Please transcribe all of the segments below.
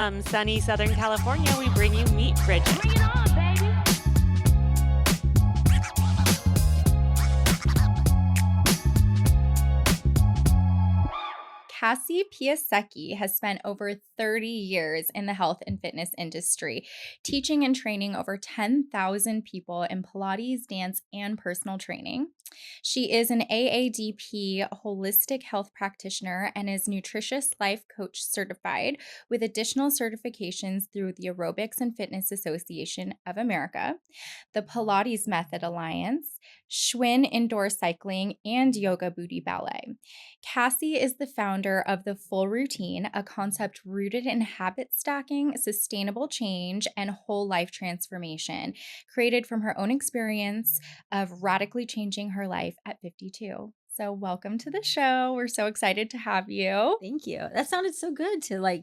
From sunny Southern California, we bring you Meet Bridget. Bring it on, baby. Cassie Piasecki has spent over 30 years in the health and fitness industry, teaching and training over 10,000 people in Pilates, dance, and personal training. She is an AADP holistic health practitioner and is Nutritious Life Coach certified with additional certifications through the Aerobics and Fitness Association of America, the Pilates Method Alliance, Schwinn Indoor Cycling, and Yoga Booty Ballet. Cassie is the founder of The Full Routine, a concept rooted in habit stacking, sustainable change, and whole life transformation, created from her own experience of radically changing her life at 52. So welcome to the show. We're so excited to have you. Thank you. That sounded so good to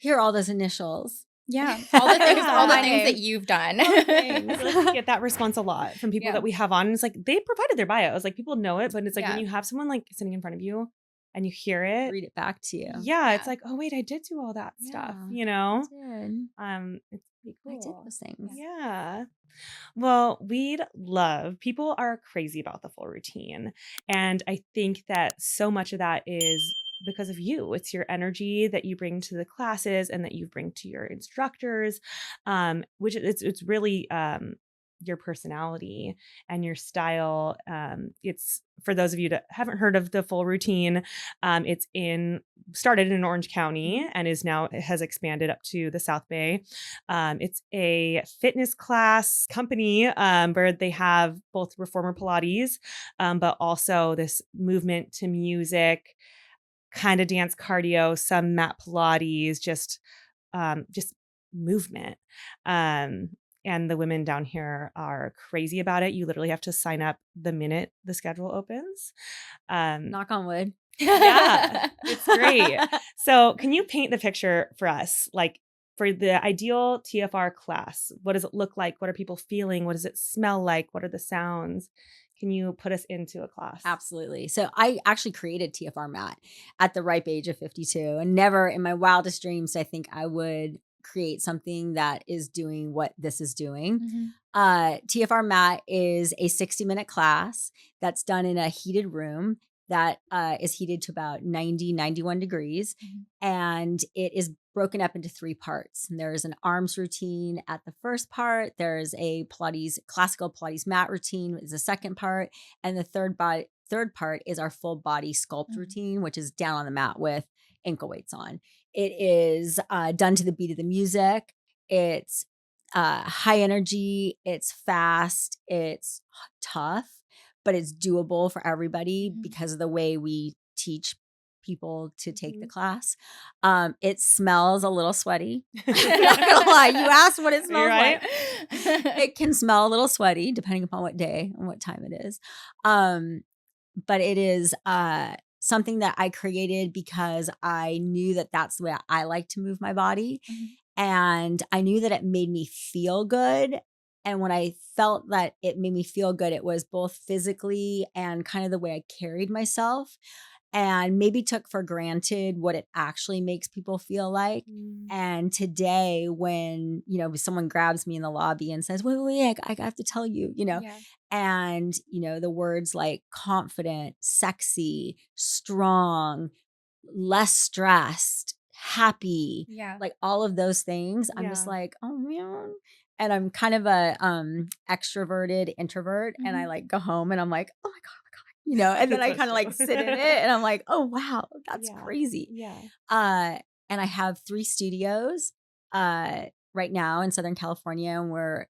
hear all those initials. Yeah, all the things, all the Yeah. things that you've done. I feel like we get that response a lot from people Yeah. that we have on. It's like they provided their bios. Like people know it, but it's like Yeah. when you have someone like sitting in front of you and you hear it. Read it back to you. Yeah, it's like, oh wait, I did do all that stuff, Yeah, you know? I did. It's pretty I did cool. those things. Yeah. Well, we'd love, people are crazy about the full routine. And I think that so much of that is because of you. It's your energy that you bring to the classes and that you bring to your instructors, which it's really your personality and your style. It's for those of you that haven't heard of the full routine. It's started in Orange County and has expanded up to the South Bay. It's a fitness class company where they have both reformer Pilates, but also this movement to music, kind of dance cardio, some mat Pilates, just movement. And the women down here are crazy about it. You literally have to sign up the minute the schedule opens. Knock on wood. Yeah, it's great. So can you paint the picture for us? Like for the ideal TFR class, what does it look like? What are people feeling? What does it smell like? What are the sounds? Can you put us into a class? Absolutely. So I actually created TFR Mat at the ripe age of 52, and never in my wildest dreams did I think I would create something that is doing what this is doing. TFR Mat is a 60-minute class that's done in a heated room that is heated to about 90, 91 degrees. And it is broken up into 3 parts. And there's an arms routine at the first part. There's a classical Pilates mat routine is the second part. And the third part is our full body sculpt routine, which is down on the mat with ankle weights on. It is done to the beat of the music. It's high energy. It's fast. It's tough, but it's doable for everybody because of the way we teach people to take the class. It smells a little sweaty. I'm not gonna lie. You asked what it smells like. It can smell a little sweaty depending upon what day and what time it is. But it is something that I created because I knew that that's the way I like to move my body. And I knew that it made me feel good. And when I felt that it made me feel good, it was both physically and kind of the way I carried myself, and maybe took for granted what it actually makes people feel like. And today when, someone grabs me in the lobby and says, wait, I have to tell you, and, the words like confident, sexy, strong, less stressed, happy, like all of those things, I'm just like, oh man. And I'm kind of a extroverted introvert, and I like go home and I'm like, oh my God. And then I kind of like sit in it and I'm like, oh, wow, that's crazy. Yeah. And I have 3 studios right now in Southern California, and we're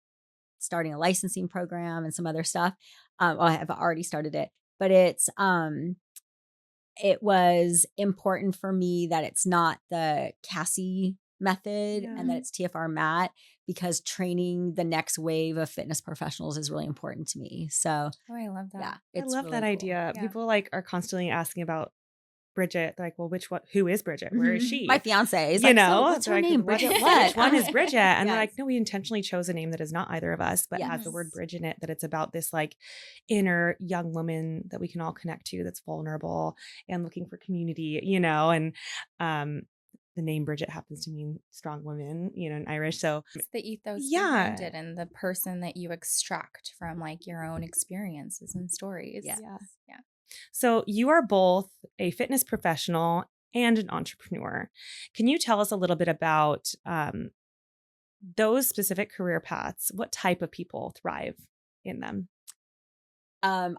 starting a licensing program and some other stuff. I have already started it, but it was important for me that it's not the Cassie method and that it's TFR Mat, because training the next wave of fitness professionals is really important to me. So I love that. Yeah, I love really that cool. idea. Yeah. People are constantly asking about Bridget. They're like, well, who is Bridget? Where is she? My fiance is like, so what's her They're like, name? Bridget what? Which one is Bridget? And they're Yes. like, no, we intentionally chose a name that is not either of us, but has the word Bridge in it, that it's about this like inner young woman that we can all connect to, that's vulnerable and looking for community, and the name Bridget happens to mean strong woman, in Irish. So It's the ethos yeah. behind it and the person that you extract from like your own experiences and stories. Yes. Yeah. So you are both a fitness professional and an entrepreneur. Can you tell us a little bit about those specific career paths? What type of people thrive in them?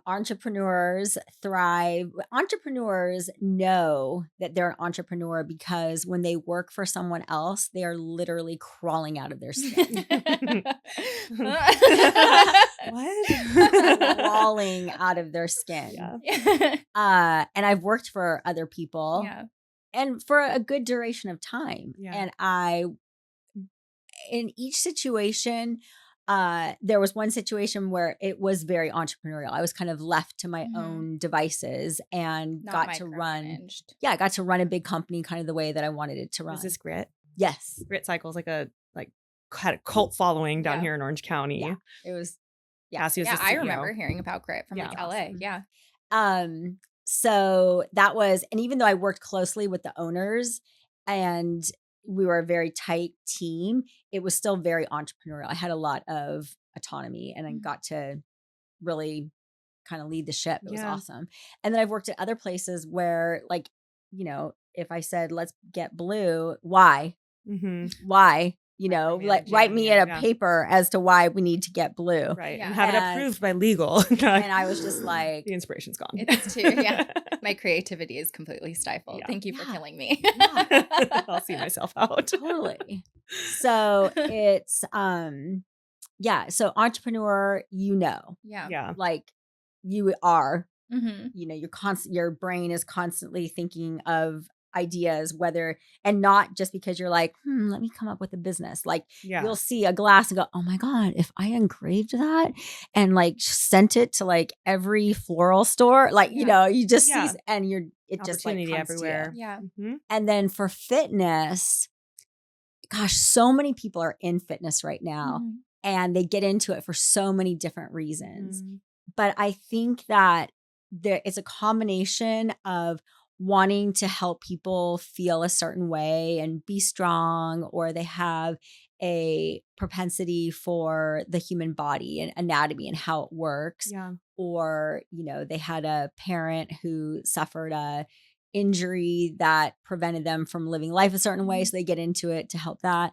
Entrepreneurs thrive. Entrepreneurs know that they're an entrepreneur because when they work for someone else, they are literally crawling out of their skin. What? Crawling out of their skin. Yeah. And I've worked for other people Yeah. and for a good duration of time. Yeah. And in each situation, there was one situation where it was very entrepreneurial. I was kind of left to my own devices and Not got to run. micromanaged. Yeah, I got to run a big company kind of the way that I wanted it to run. Was this Grit? Yes. Grit Cycle's had a cult following down Yeah. here in Orange County. Yeah. It was. Yeah. Cassie was Yeah, the I CEO. remember hearing about Grit from like LA. Awesome. Yeah. So that was, and even though I worked closely with the owners and we were a very tight team, it was still very entrepreneurial. I had a lot of autonomy and I got to really kind of lead the ship. It was Yeah. awesome. And then I've worked at other places where, like, if I said, let's get blue, why? Mm-hmm. Why? Like write me Micromanaging, a paper as to why we need to get blue. Right. Yeah. And have it And- approved by legal. And I was just like, The inspiration's gone. It's too, yeah. My creativity is completely stifled. Yeah. Thank you for Yeah. killing me. I'll see myself out. totally. So it's so entrepreneur, Yeah. Yeah. like you are, Mm-hmm. your brain is constantly thinking of ideas, and not just because you're like, let me come up with a business. Like Yeah. you'll see a glass and go, oh my God, if I engraved that and like sent it to like every floral store, like, you just Yeah. see, and it just like Opportunity comes to you. everywhere. Yeah. Mm-hmm. And then for fitness, gosh, so many people are in fitness right now Mhm. and they get into it for so many different reasons. Mm-hmm. But I think that it's a combination of wanting to help people feel a certain way and be strong, or they have a propensity for the human body and anatomy and how it works. Yeah. Or, they had a parent who suffered a injury that prevented them from living life a certain way. So they get into it to help that.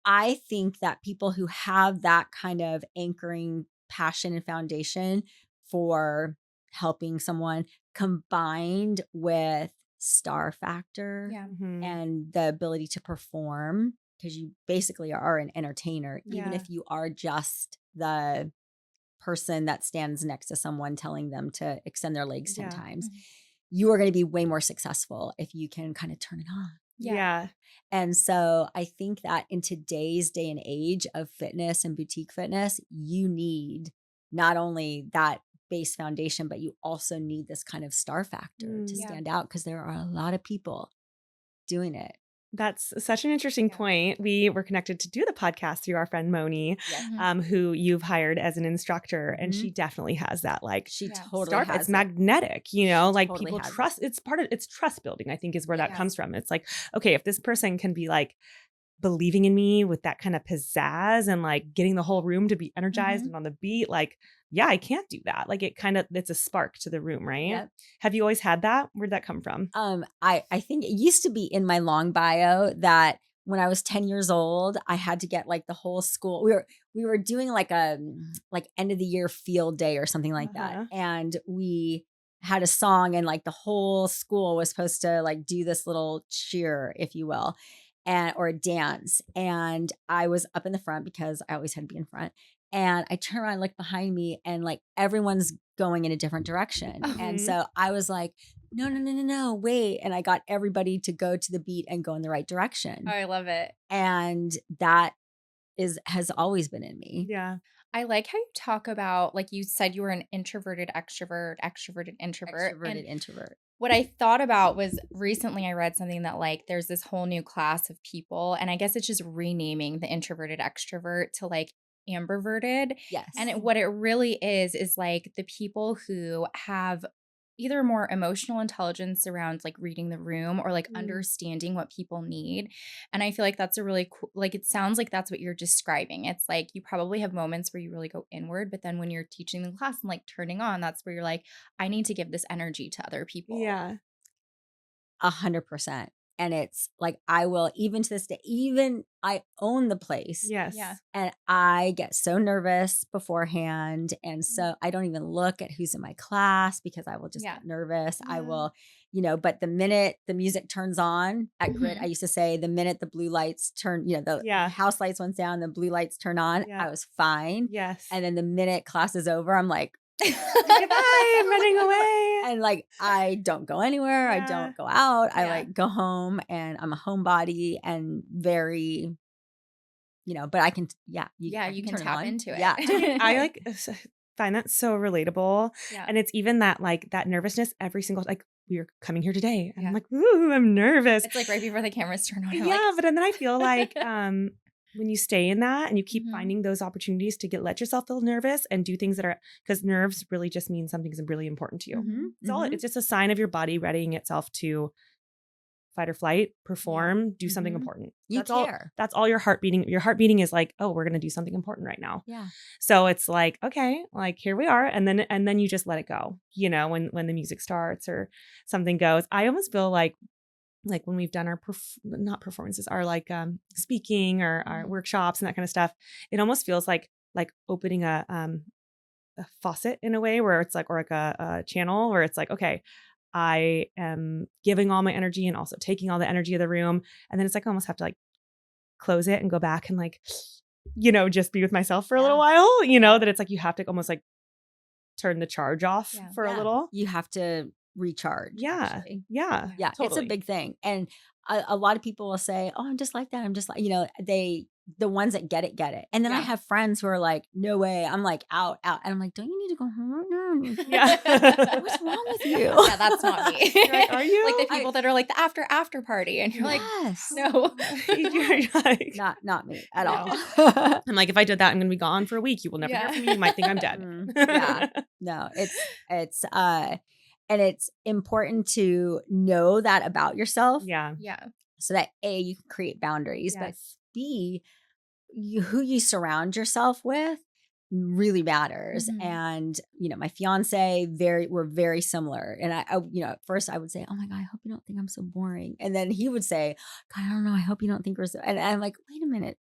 I think that people who have that kind of anchoring passion and foundation for helping someone combined with star factor Yeah. Mm-hmm. and the ability to perform, because you basically are an entertainer, even Yeah. if you are just the person that stands next to someone telling them to extend their legs 10 Yeah. times, Mhm. you are going to be way more successful if you can kind of turn it on. Yeah. And so I think that in today's day and age of fitness and boutique fitness, you need not only that base foundation, but you also need this kind of star factor to Yeah. stand out, because there are a lot of people doing it. That's such an interesting Yeah. point. We were connected to do the podcast through our friend Moni, Mhm. who you've hired as an instructor, and Mhm. she definitely has that like She Yeah. totally star. has It's it. magnetic, like totally people has it. trust. It's trust building, I think, is where that Yeah. comes from. It's like, okay, if this person can be like believing in me with that kind of pizzazz and like getting the whole room to be energized Mhm. and on the beat, like, yeah, I can't do that. Like it's a spark to the room, right? Yep. Have you always had that? Where'd that come from? I think it used to be in my long bio that when I was 10 years old, I had to get like the whole school. We were doing like a end of the year field day or something like Uh-huh. that. And we had a song and like the whole school was supposed to like do this little cheer, if you will, or a dance. And I was up in the front because I always had to be in front. And I turn around and look behind me and like everyone's going in a different direction. And Mhm. so I was like, no, wait. And I got everybody to go to the beat and go in the right direction. Oh, I love it. And that has always been in me. Yeah. I like how you talk about, like you said, you were an introverted extrovert, extroverted introvert. Extroverted And introvert. what I thought about was recently I read something that like there's this whole new class of people, and I guess it's just renaming the introverted extrovert to like ambiverted. Yes. And what it really is like the people who have either more emotional intelligence around like reading the room or like understanding what people need. And I feel like that's a really cool, like it sounds like that's what you're describing. It's like you probably have moments where you really go inward, but then when you're teaching the class and like turning on, that's where you're like, I need to give this energy to other people. Yeah. 100%. And it's like, I will, even to this day, even I own the place Yes. Yeah. and I get so nervous beforehand. And so I don't even look at who's in my class because I will just Yeah. get nervous. I Yeah. will, but the minute the music turns on at grid, Mhm. I used to say the minute the blue lights turn, the Yeah. house lights went down, the blue lights turn on, Yeah. I was fine. Yes. And then the minute class is over, I'm like, Goodbye, I'm running away. and like, I don't go anywhere. I Yeah. don't go out. I Yeah. like go home and I'm a homebody and very, but I can, Yeah, you can turn it tap on. into it. Yeah. I like find that so relatable. Yeah. And it's even that like that nervousness every single like we're coming here today. And Yeah. I'm like, ooh, I'm nervous. It's like right before the cameras turn on. You're Yeah, like, but then I feel like when you stay in that and you keep Mhm. finding those opportunities to let yourself feel nervous and do things that are because nerves really just mean something's really important to you. Mhm, It's all mhm. it's just a sign of your body readying itself to fight or flight, perform, do something Mhm. important. You That's all. care. That's all your heart beating. Your heart beating is like, oh, we're gonna do something important right now. Yeah. So it's like, okay, like here we are, and then you just let it go. When the music starts or something goes. I almost feel like when we've done our not performances, our like speaking or our workshops and that kind of stuff, it almost feels like opening a faucet in a way where it's like or like a channel where it's like, okay, I am giving all my energy and also taking all the energy of the room. And then it's like I almost have to like close it and go back and like, just be with myself for a little while, that it's like you have to almost like turn the charge off for a little. You have to recharge. Yeah. Actually. Yeah. Yeah. Totally. It's a big thing. And a lot of people will say, oh, I'm just like that. I'm just like, the ones that get it, get it. And then I Yeah. have friends who are like, no way. I'm like out. And I'm like, don't you need to go home right now? Yeah. What's wrong with you? Yeah, that's not me. You're like, are you? Like the people that are like the after party, and you're like, Yes. no. You're like, Not me at No. all. I'm like, if I did that, I'm gonna be gone for a week. You will never hear from me. You might think I'm dead. Yeah. No, it's and it's important to know that about yourself Yeah. Yeah. so that A, you can create boundaries, but Yes. B, who you surround yourself with really matters. Mhm. And my fiance, we're very similar. And I at first I would say, oh my God, I hope you don't think I'm so boring. And then he would say, God, I don't know, I hope you don't think we're so, and I'm like, wait a minute,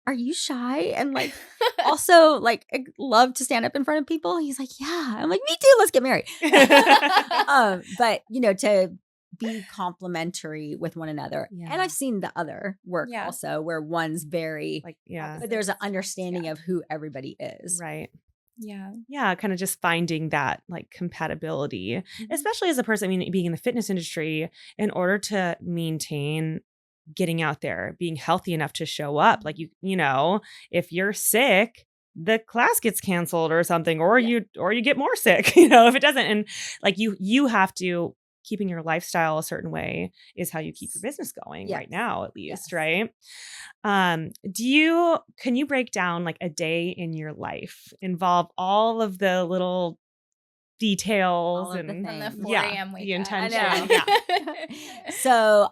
are you shy? And like also like I love to stand up in front of people. He's like, yeah. I'm like, me too, let's get married. But to be complimentary with one another. Yeah. And I've seen the other work Yeah. also where one's very Like, yeah. but there's an Opposites. understanding Yeah. of who everybody is. Right. Yeah. Yeah. Kind of just finding that like compatibility, Mhm. especially as a person, I mean, being in the fitness industry, in order to maintain getting out there, being healthy enough to show up. Like if you're sick, the class gets canceled or something, or you get more sick, if it doesn't. And like you have to keeping your lifestyle a certain way is how you keep your business going right now, at least. Yes. Right. Can you break down like a day in your life, involve all of the little details All of the and From the things. 4 a.m. wake the up. intention. Yeah. So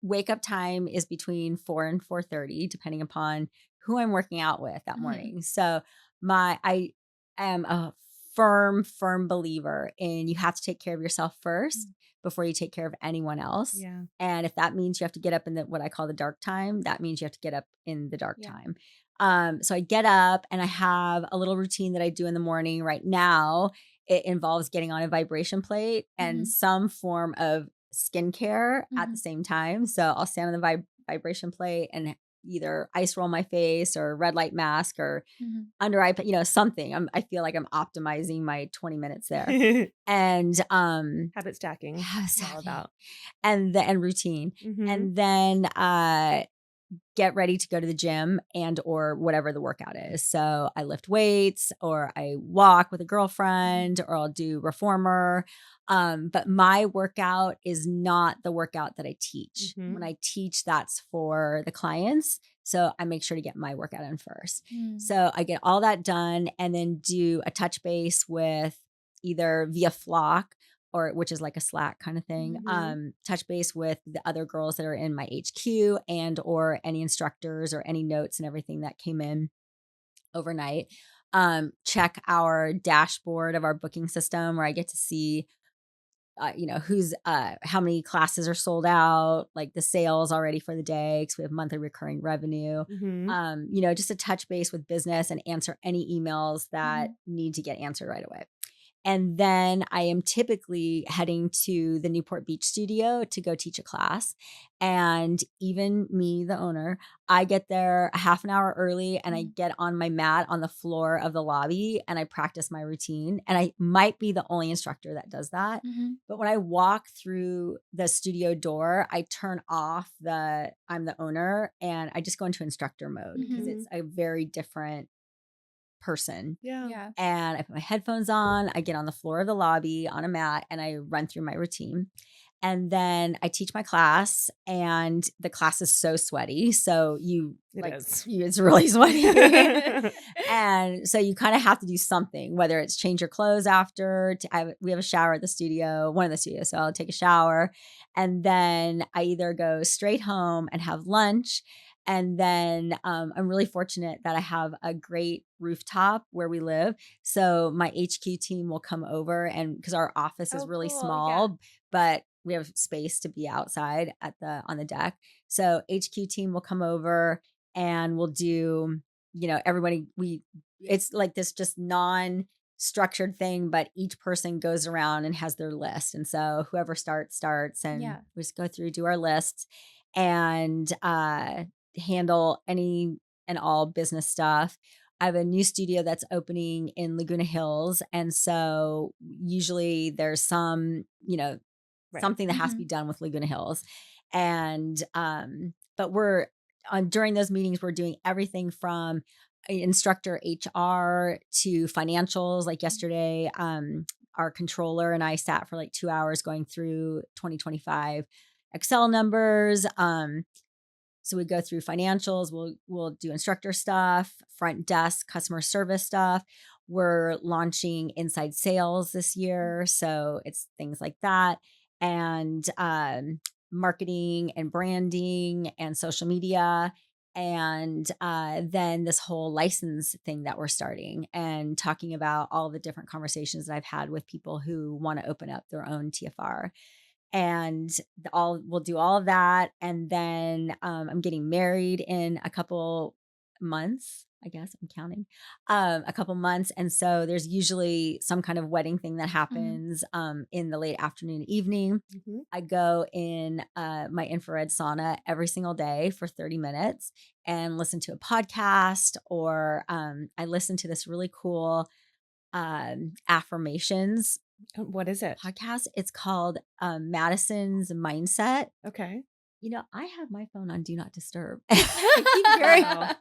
wake up time is between 4 and 4:30, depending upon who I'm working out with that Mhm. morning. So I am a firm believer in you have to take care of yourself first before you take care of anyone else. Yeah. And if that means you have to get up in what I call the dark time, that means you have to get up in the dark Yeah. time. So I get up and I have a little routine that I do in the morning. Right now, it involves getting on a vibration plate and Mhm. some form of skincare at the Mhm. same time. So I'll stand on the vibration plate and either ice roll my face or red light mask or Mhm. under eye, something. I feel like I'm optimizing my 20 minutes there. And Habit stacking. yeah, It's all about. and routine. Mhm. And then get ready to go to the gym and or whatever the workout is. So I lift weights or I walk with a girlfriend or I'll do reformer. But my workout is not the workout that I teach. Mhm. When I teach, that's for the clients. So I make sure to get my workout in first. Mm. So I get all that done and then do a touch base with either via flock or which is like a Slack kind of thing, Mhm. touch base with the other girls that are in my HQ and or any instructors or any notes and everything that came in overnight. Check our dashboard of our booking system where I get to see who's how many classes are sold out, like the sales already for the day because we have monthly recurring revenue. Mhm. Just to touch base with business and answer any emails that Mhm. need to get answered right away. And then I am typically heading to the Newport Beach studio to go teach a class. And even me, the owner, I get there a half an hour early and I Mhm. get on my mat on the floor of the lobby and I practice my routine. And I might be the only instructor that does that. Mhm. But when I walk through the studio door, I turn off I'm the owner and I just go into instructor mode because Mhm. it's Mhm. a very different person. Yeah. Yeah. And I put my headphones on, I get on the floor of the lobby on a mat and I run through my routine. And then I teach my class and the class is so sweaty. So It is. it's really sweaty. And so you kind of have to do something, whether it's change your clothes after. We have a shower at the studio, one of the studios. So I'll take a shower. And then I either go straight home and have lunch. And then I'm really fortunate that I have a great rooftop where we live. So my HQ team will come over and because our office is Oh, really cool. Yeah. small, but we have space to be outside on the deck. So HQ team will come over and we'll do, everybody it's like this just non-structured thing, but each person goes around and has their list. And so whoever starts and Yeah. we just go through, do our lists and handle any and all business stuff. I have a new studio that's opening in Laguna Hills. And so usually there's Right. something that has to be Mhm. done with Laguna Hills. And but we're on during those meetings, we're doing everything from instructor HR to financials. Like yesterday, our controller and I sat for like 2 hours going through 2025 Excel numbers. So we go through financials, we'll do instructor stuff, front desk, customer service stuff. We're launching inside sales this year, so it's things like that and marketing and branding and social media and then this whole license thing that we're starting and talking about all the different conversations that I've had with people who want to open up their own TFR and all we'll do all of that and then I'm getting married in a couple months. I guess I'm counting a couple months and so there's usually some kind of wedding thing that Mhm. happens in the late afternoon evening. Mhm. I go in my infrared sauna every single day for 30 minutes and listen to a podcast or I listen to this really cool affirmations What is it? podcast. It's called Madison's Mindset. Okay. I have my phone on do not disturb. I keep hearing Wow.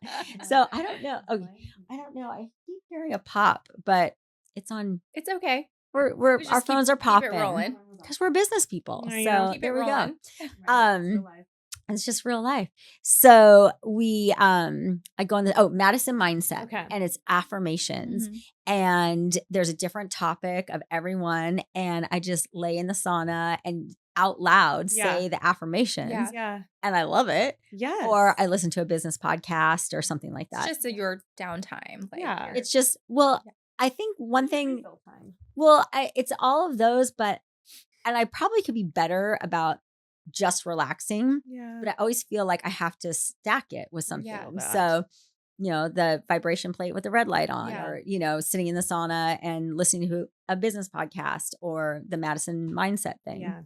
so I don't know. Okay, I don't know. I keep hearing a pop, but it's on It's okay. we're We our just phones are keep it popping rolling. because we're business people. I know. So Keep it there we go. rolling. It's real Um life. it's just real life. So we I go on the Madison Mindset Okay. and it's affirmations Mhm. and there's a different topic of everyone and I just lay in the sauna and out loud Yeah. say the affirmations Yeah. Yeah. and I love it. Yes. Or I listen to a business podcast or something like It's that. just your downtime. Like Yeah. your It's just Yeah. I think one thing Refill time. it's all of those and I probably could be better about just relaxing, Yeah. but I always feel like I have to stack it with Yeah. something. that. So, the vibration plate with the red light on, Yeah. or, sitting in the sauna and listening to a business podcast or the Madison mindset thing. Yeah.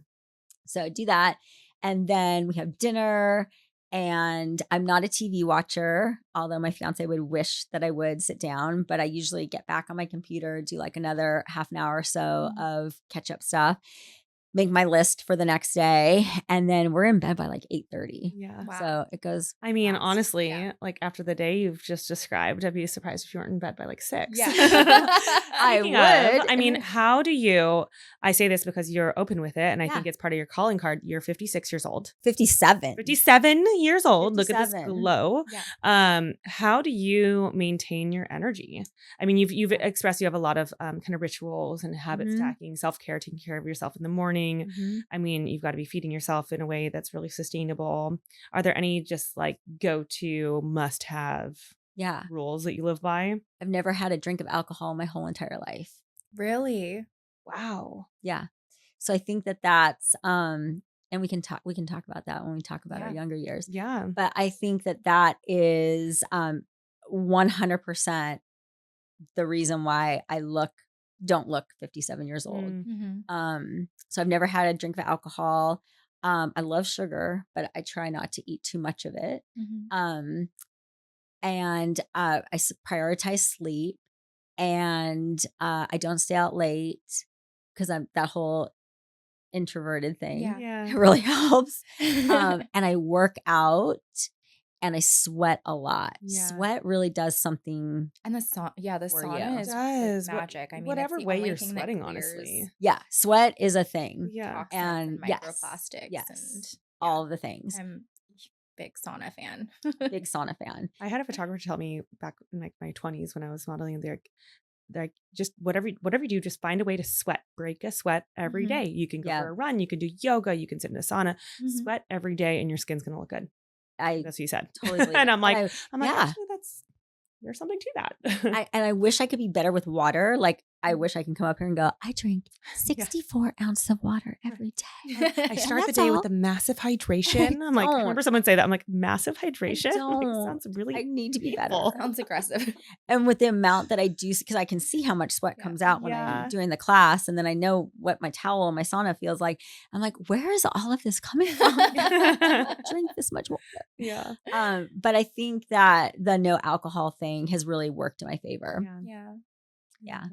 So I do that. And then we have dinner. And I'm not a TV watcher, although my fiance would wish that I would sit down, but I usually get back on my computer, do like another half an hour or so Mhm. of catch up stuff. make my list for the next day, and then we're in bed by like 8:30. Yeah. Wow. So it goes I mean, fast. honestly, Yeah. like after the day you've just described, I'd be surprised if you weren't in bed by like 6. Yeah. I Speaking of, would. I mean, how do you, I say this because you're open with it, and I Yeah. think it's part of your calling card. You're 56 years old. 57. 57 years old. Look at this 57. glow. Yeah. How do you maintain your energy? I mean, you've expressed you have a lot of kind of rituals and habit Mhm. stacking, self-care, taking care of yourself in the morning. Mhm. I mean, you've got to be feeding yourself in a way that's really sustainable. Are there any just like go-to must-have Yeah. rules that you live by? I've never had a drink of alcohol my whole entire life. Really? Wow. Yeah. So I think that that's and we can talk about that when we talk about our Yeah. younger years. Yeah. But I think that that is 100% the reason why I don't look 57 years old. Mm. Mm-hmm. So I've never had a drink of alcohol. I love sugar, but I try not to eat too much of it. Mm-hmm. And prioritize sleep, and I don't stay out late because I'm that whole introverted thing. Yeah. Yeah. It really helps. And I work out and I sweat a lot. Yeah. Sweat really does something. And the the For sauna you. is It like does. magic. I mean, whatever it's the way only you're thing that sweating, clears honestly. Yeah, sweat is a thing. Yeah. toxins And and yes, microplastics. yes, And all of the things. I'm a big sauna fan. Big sauna fan. I had a photographer tell me back in like my 20s when I was modeling, they're like just whatever you do, just find a way to sweat, break a sweat every Mhm. day. You can go Yeah. for a run, you can do yoga, you can sit in a sauna, Mhm. sweat every day, and your skin's gonna look good. I That's what you said. totally believe And it. I'm like, yeah. actually, there's something to that. I wish I could be better with water. Like I Mhm. wish I can come up here and go, I drink 64 ounces of water every day. I start the that's day all. with the massive hydration. I'm like, I don't. remember someone say that. I'm like, massive hydration? Like, don't. sounds really I need to be painful. better. Sounds aggressive. And with the amount that I do, because I can see how much sweat Yeah. comes out when Yeah. I'm doing the class, and then I know what my towel and my sauna feels like. I'm like, where is all of this coming from? Drink this much water. Yeah. But I think that the no alcohol thing has really worked in my favor. Yeah. Yeah. Yeah.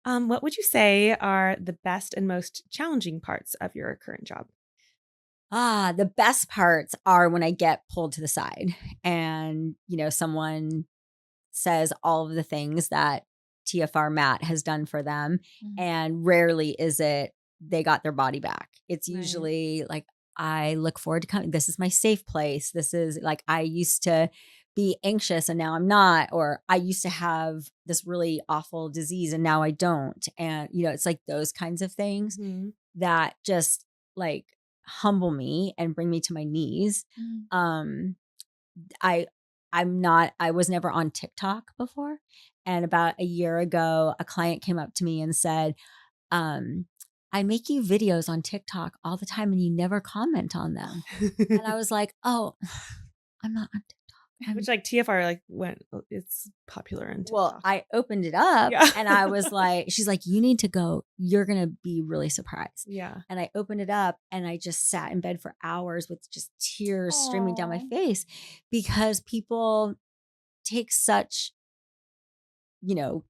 What would you say are the best and most challenging parts of your current job? The best parts are when I get pulled to the side and, someone says all of the things that TFR Mat has done for them. Mhm. And rarely is it they got their body back. It's Right. usually like, I look forward to coming. This is my safe place. This is like, I used to be anxious and now I'm not, or I used to have this really awful disease and now I don't. And, it's like those kinds of things Mhm. that just like humble me and bring me to my knees. Mhm. I was never on TikTok before. And about a year ago, a client came up to me and said, I make you videos on TikTok all the time and you never comment on them. And I was like, oh, I'm not on TikTok. Which like TFR like it's popular in TikTok. Well, I opened it up Yeah. and I was like, she's like, you need to go. You're going to be really surprised. Yeah. And I opened it up and I just sat in bed for hours with just tears streaming down my Aw. face because people take such,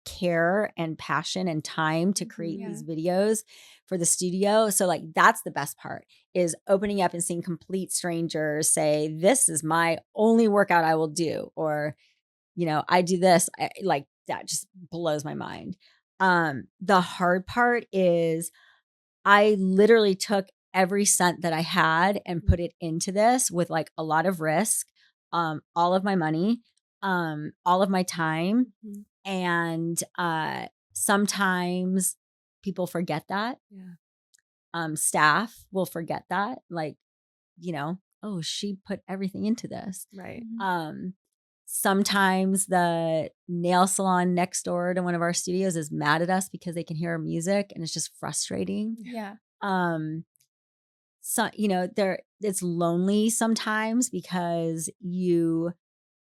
care and passion and time to create Yeah. these videos for the studio. So like, that's the best part is opening up and seeing complete strangers say, this is my only workout I will do. Or, I do this. Like that just blows my mind. The hard part is I literally took every cent that I had and put it into this with like a lot of risk, all of my money, all of my time. Mhm. And sometimes people forget that. Yeah. Staff will forget that. Like, oh, she put everything into this. Right. Mhm. Sometimes the nail salon next door to one of our studios is mad at us because they can hear our music and it's just frustrating. Yeah. So it's lonely sometimes because you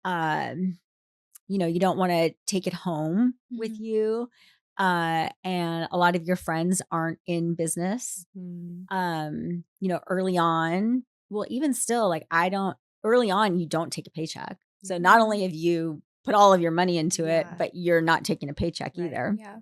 you don't want to take it home with Mhm. you. And a lot of your friends aren't in business. Mhm. Early on, well, even still, like early on, you don't take a paycheck. So not only have you put all of your money into it, Yeah. but you're not taking a paycheck Right. either. Yeah.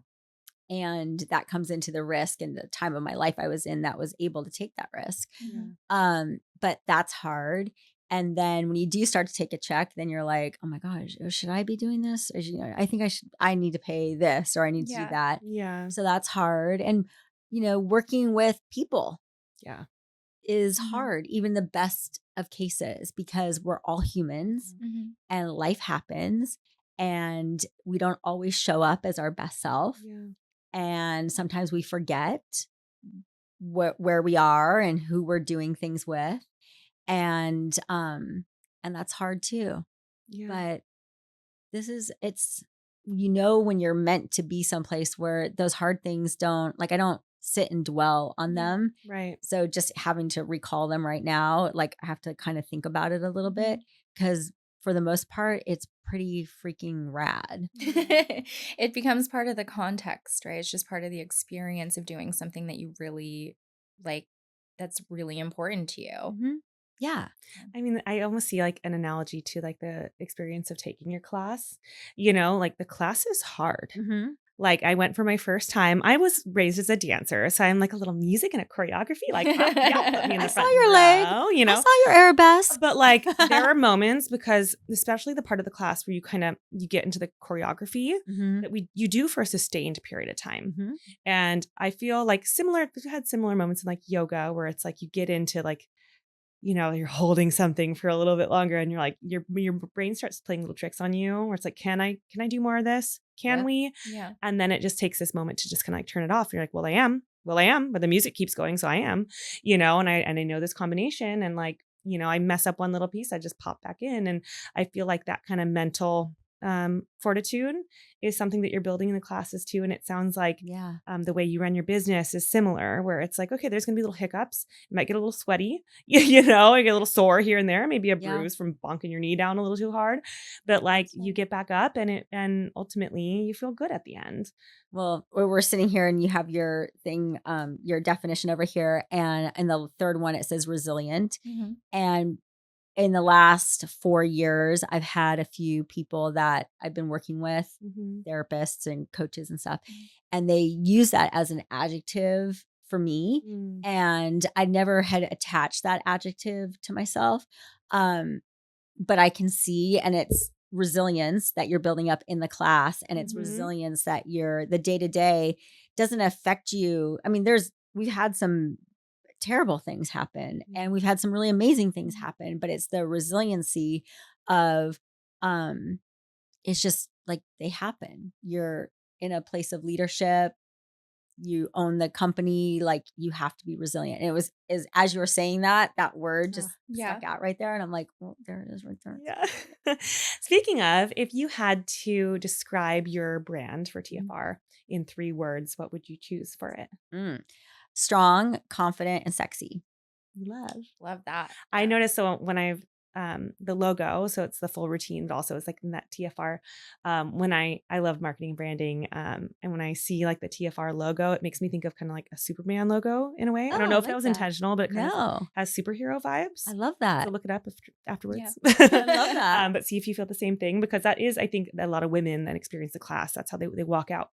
And that comes into the risk and the time of my life I was in that was able to take that risk. Mhm. But that's hard. And then when you do start to take a check, then you're like, oh my gosh, should I be doing this? Or, I think I need to pay this or I need to do Yeah. that. Yeah. So that's hard. And, working with people Yeah. is Mhm. hard, even the best of cases, because we're all humans Mhm. and life happens and we don't always show up as our best self. Yeah. And sometimes we forget where we are and who we're doing things with. And that's hard too. Yeah. But it's when you're meant to be someplace where those hard things I don't sit and dwell on Yeah. them. Right. So just having to recall them right now, like I have to kind of think about it a little bit, because for the most part, it's pretty freaking rad. It becomes part of the context, right? It's just part of the experience of doing something that you really like, that's really important to you. Mhm. Yeah. I mean, I almost see like an analogy to like the experience of taking your class. Like the class is hard. Mhm. Like I went for my first time. I was raised as a dancer, so I'm like a little music and a choreography. Like, yeah, put me in I the saw front your leg. row, I saw your arabesque. But like there are moments, because especially the part of the class where you get into the choreography Mhm. that you do for a sustained period of time. Mhm. And I feel like we've had similar moments in like yoga where it's like you get into like, you're holding something for a little bit longer and you're like, your brain starts playing little tricks on you where it's like, can I do more of this? Can Yep. we? Yeah. And then it just takes this moment to just kind of like turn it off. You're like, well, I am, but the music keeps going. So I am, and I know this combination, and like, I mess up one little piece, I just pop back in. And I feel like that kind of mental fortitude is something that you're building in the classes too. And it sounds like Yeah. the way you run your business is similar, where it's like, okay, there's going to be little hiccups. You might get a little sweaty, you get a little sore here and there, maybe a Yeah. bruise from bonking your knee down a little too hard, but like That's you right. get back up and ultimately you feel good at the end. Well, we're sitting here and you have your thing, your definition over here. And in the third one, it says resilient. Mhm. And in the last 4 years, I've had a few people that I've been working with, Mhm. therapists and coaches and stuff, Mhm. and they use that as an adjective for me. Mm. And I never had attached that adjective to myself. But I can see, and it's resilience that you're building up in the class, and it's Mhm. resilience that the day to day doesn't affect you. I mean, we've had some terrible things happen and we've had some really amazing things happen, but it's the resiliency of um it's just like they happen. You're in a place of leadership, you own the company, like you have to be resilient. And it was is as you were saying that word just Yeah. stuck out right there. And I'm like, well, there it is right there. Yeah. Speaking of, if you had to describe your brand for TFR in 3 words, what would you choose for it? Mm. Strong, confident, and sexy. Love. Love that. I Yeah. noticed, so when I've the logo, so it's the full routine, but also it's like in that TFR. When I love marketing and branding, and when I see like the TFR logo, it makes me think of kind of like a Superman logo in a way. I don't Oh, know I if that like was that. intentional, but it kind of No, has superhero vibes. I love So that. look it up Yeah. afterwards. I love that. But see if you feel the same thing, because that is, I think, a lot of women that experience the class. That's how they walk out,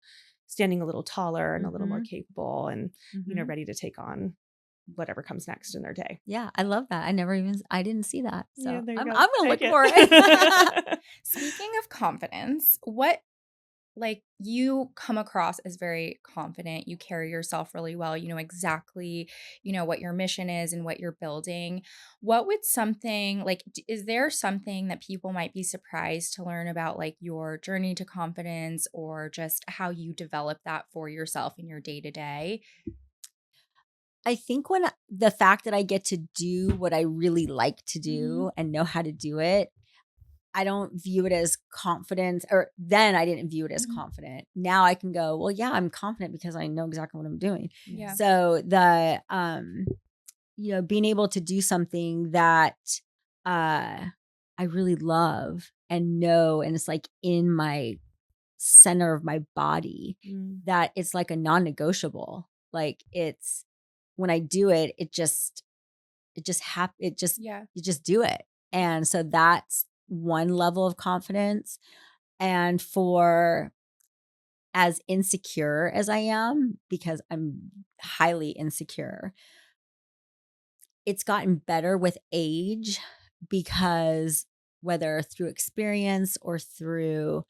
standing a little taller and a little more Mhm. capable, and Mhm. ready to take on whatever comes next in their day. Yeah, I love that. I didn't see that. Yeah, So there you I'm go. gonna look Take for it. it. Speaking of confidence, what like you come across as very confident, you carry yourself really well, you know exactly, what your mission is and what you're building. What would something like is there something that people might be surprised to learn about, like your journey to confidence, or just how you develop that for yourself in your day to day? I think the fact that I get to do what I really like to Mhm. do and know how to do it, I don't view it as confidence, or then I didn't view it as Mhm. confident. Now I can go, well, yeah, I'm confident because I know exactly what I'm doing. Yeah. So being able to do something that I really love and know, and it's like in my center of my body, Mm. that it's like a non-negotiable. Like it's when I do it, it just Yeah. you just do it. And so that's one level of confidence. And for as insecure as I am, because I'm highly insecure, it's gotten better with age, because whether through experience or through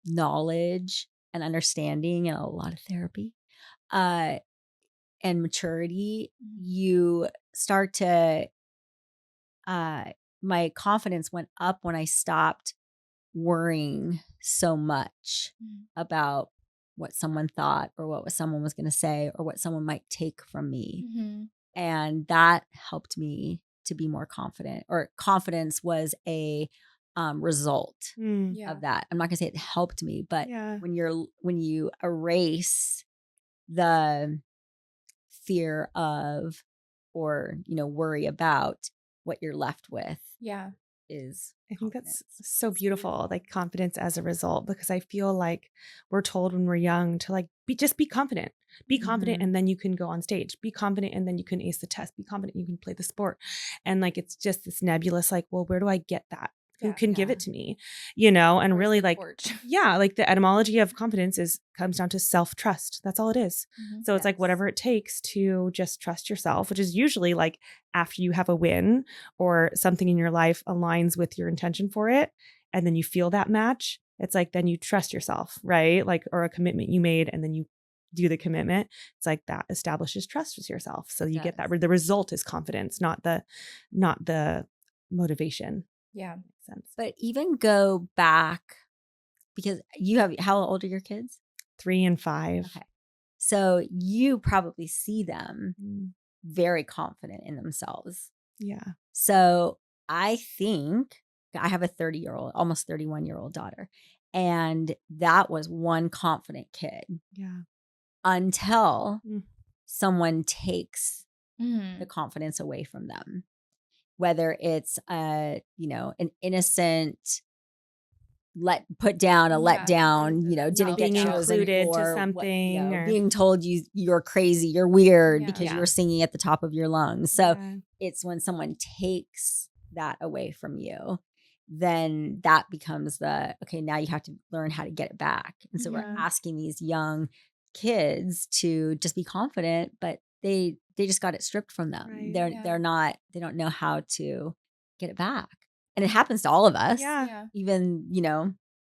knowledge and understanding and a lot of therapy, uh, and maturity, you start to, uh, my confidence went up when I stopped worrying so much Mhm. about what someone thought or what someone was going to say or what someone might take from me. Mhm. And that helped me to be more confident, or confidence was a result Mm. Yeah. of that. I'm not going to say it helped me, but Yeah. when you erase the fear of, or worry about, what you're left with Yeah. is I think that's confidence. so It's beautiful, beautiful. like confidence as a result, because I feel like we're told when we're young to like be confident. Be confident Mhm. and then you can go on stage. Be confident and then you can ace the test. Be confident you can play the sport. And like it's just this nebulous like, well, where do I get that? Who Yeah. can give Yeah. it to me? And Where's really the like torch? yeah, like the etymology of confidence comes down to self-trust. That's all it is. Mhm. So it's like Yes. whatever it takes to just trust yourself, which is usually like after you have a win or something in your life aligns with your intention for it, and then you feel that match, it's like then you trust yourself, right? Like, or a commitment you made and then you do the commitment. It's like that establishes trust with yourself. So you get that Does. the result is confidence, not the motivation. Yeah. Makes sense. But even go back, because how old are your kids? 3 and 5. Okay. So you probably see them Mm, very confident in themselves. yeah. So I think I have a 30-year-old, almost 31-year-old daughter. And that was one confident kid Yeah. until Mm. someone takes the Mhm. confidence away from them. Whether it's an innocent put down, a let Yeah. down, didn't get Being chosen included to for what, something or being told you're crazy, you're weird Yeah. because you yeah. were singing at the top of your lungs. So Yeah. it's when someone takes that away from you, then that becomes okay, now you have to learn how to get it back. And so we're Yeah. asking these young kids to just be confident, but they just got it stripped from them. Right. Yeah. They don't know how to get it back. And it happens to all of us. Yeah. Yeah. Even,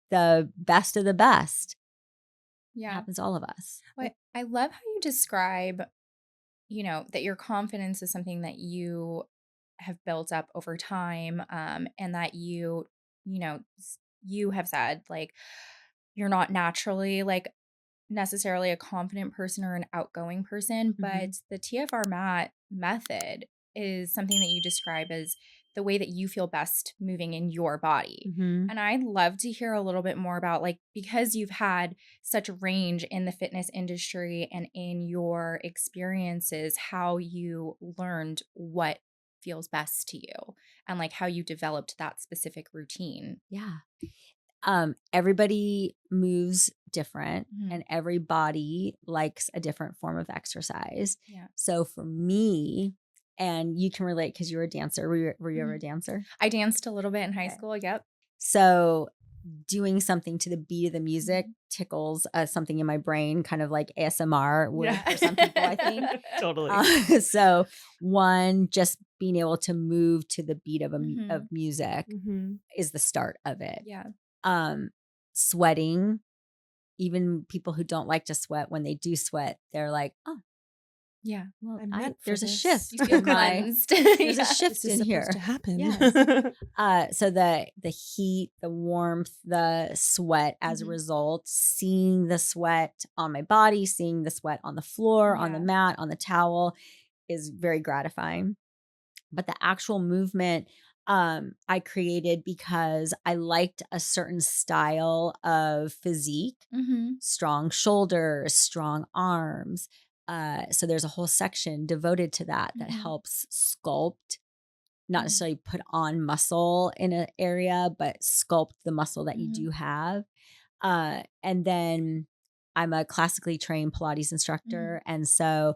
the best of the best. It Yeah. happens to all of us. Well, I love how you describe, that your confidence is something that you have built up over time, and that you have said, like, you're not naturally, like, necessarily a confident person or an outgoing person, but Mhm. the TFR mat method is something that you describe as the way that you feel best moving in your body. Mhm. And I'd love to hear a little bit more about, like, because you've had such range in the fitness industry and in your experiences, how you learned what feels best to you and like how you developed that specific routine. Yeah. Everybody moves different, Mhm. and everybody likes a different form of exercise. Yeah. So for me, and you can relate because you're a dancer. Were you ever a Mhm. dancer? I danced a little bit in high Okay. school. Yep. So doing something to the beat of the music Mhm. tickles something in my brain, kind of like ASMR would Yeah. for some people, I think. Totally. So one, just being able to move to the beat of of Mhm. music Mhm. is the start of it. Yeah. Um, Sweating, even people who don't like to sweat, when they do sweat, they're like, oh, Yeah. well, I'm meant for there's a this. shift You feel in my, cleansed. there's a Yeah. shift This is in supposed to here. happen. Yes. So the heat, the warmth, the sweat as a Mhm. result, seeing the sweat on my body, seeing the sweat on the floor, on the Yeah. mat, on the towel is very gratifying. But the actual movement I created because I liked a certain style of physique, Mhm. strong shoulders, strong arms. So there's a whole section devoted to that Mhm. helps sculpt, not Mhm. necessarily put on muscle in an area, but sculpt the muscle that you Mhm. do have. And then I'm a classically trained Pilates Mhm. instructor. And so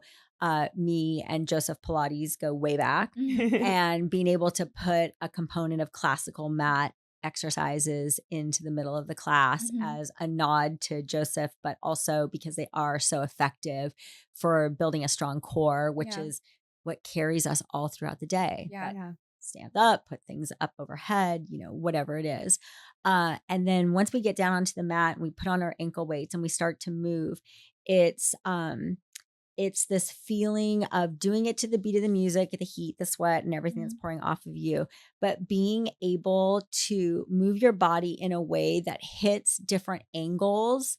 me and Joseph Pilates go way back. Mhm. And being able to put a component of classical mat exercises into the middle of the class Mhm. as a nod to Joseph, but also because they are so effective for building a strong core, which Yeah. is what carries us all throughout the day. Yeah. That Yeah. stand up, put things up overhead, whatever it is. And then once we get down onto the mat and we put on our ankle weights and we start to move, it's it's this feeling of doing it to the beat of the music, the heat, the sweat, and everything that's Mhm. pouring off of you, but being able to move your body in a way that hits different angles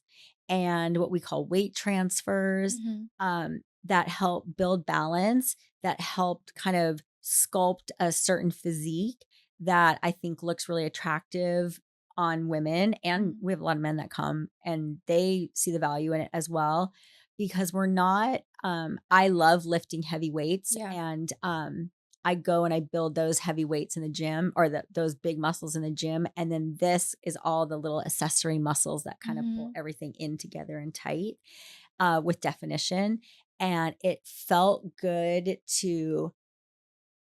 and what we call weight transfers, Mhm. that help build balance, that help kind of sculpt a certain physique that I think looks really attractive on women. And Mhm. we have a lot of men that come and they see the value in it as well because we're not I love lifting heavy weights Yeah. and I go and I build those heavy weights in the gym or those big muscles in the gym. And then this is all the little accessory muscles that kind of pull Mhm. everything in together and tight with definition. And it felt good to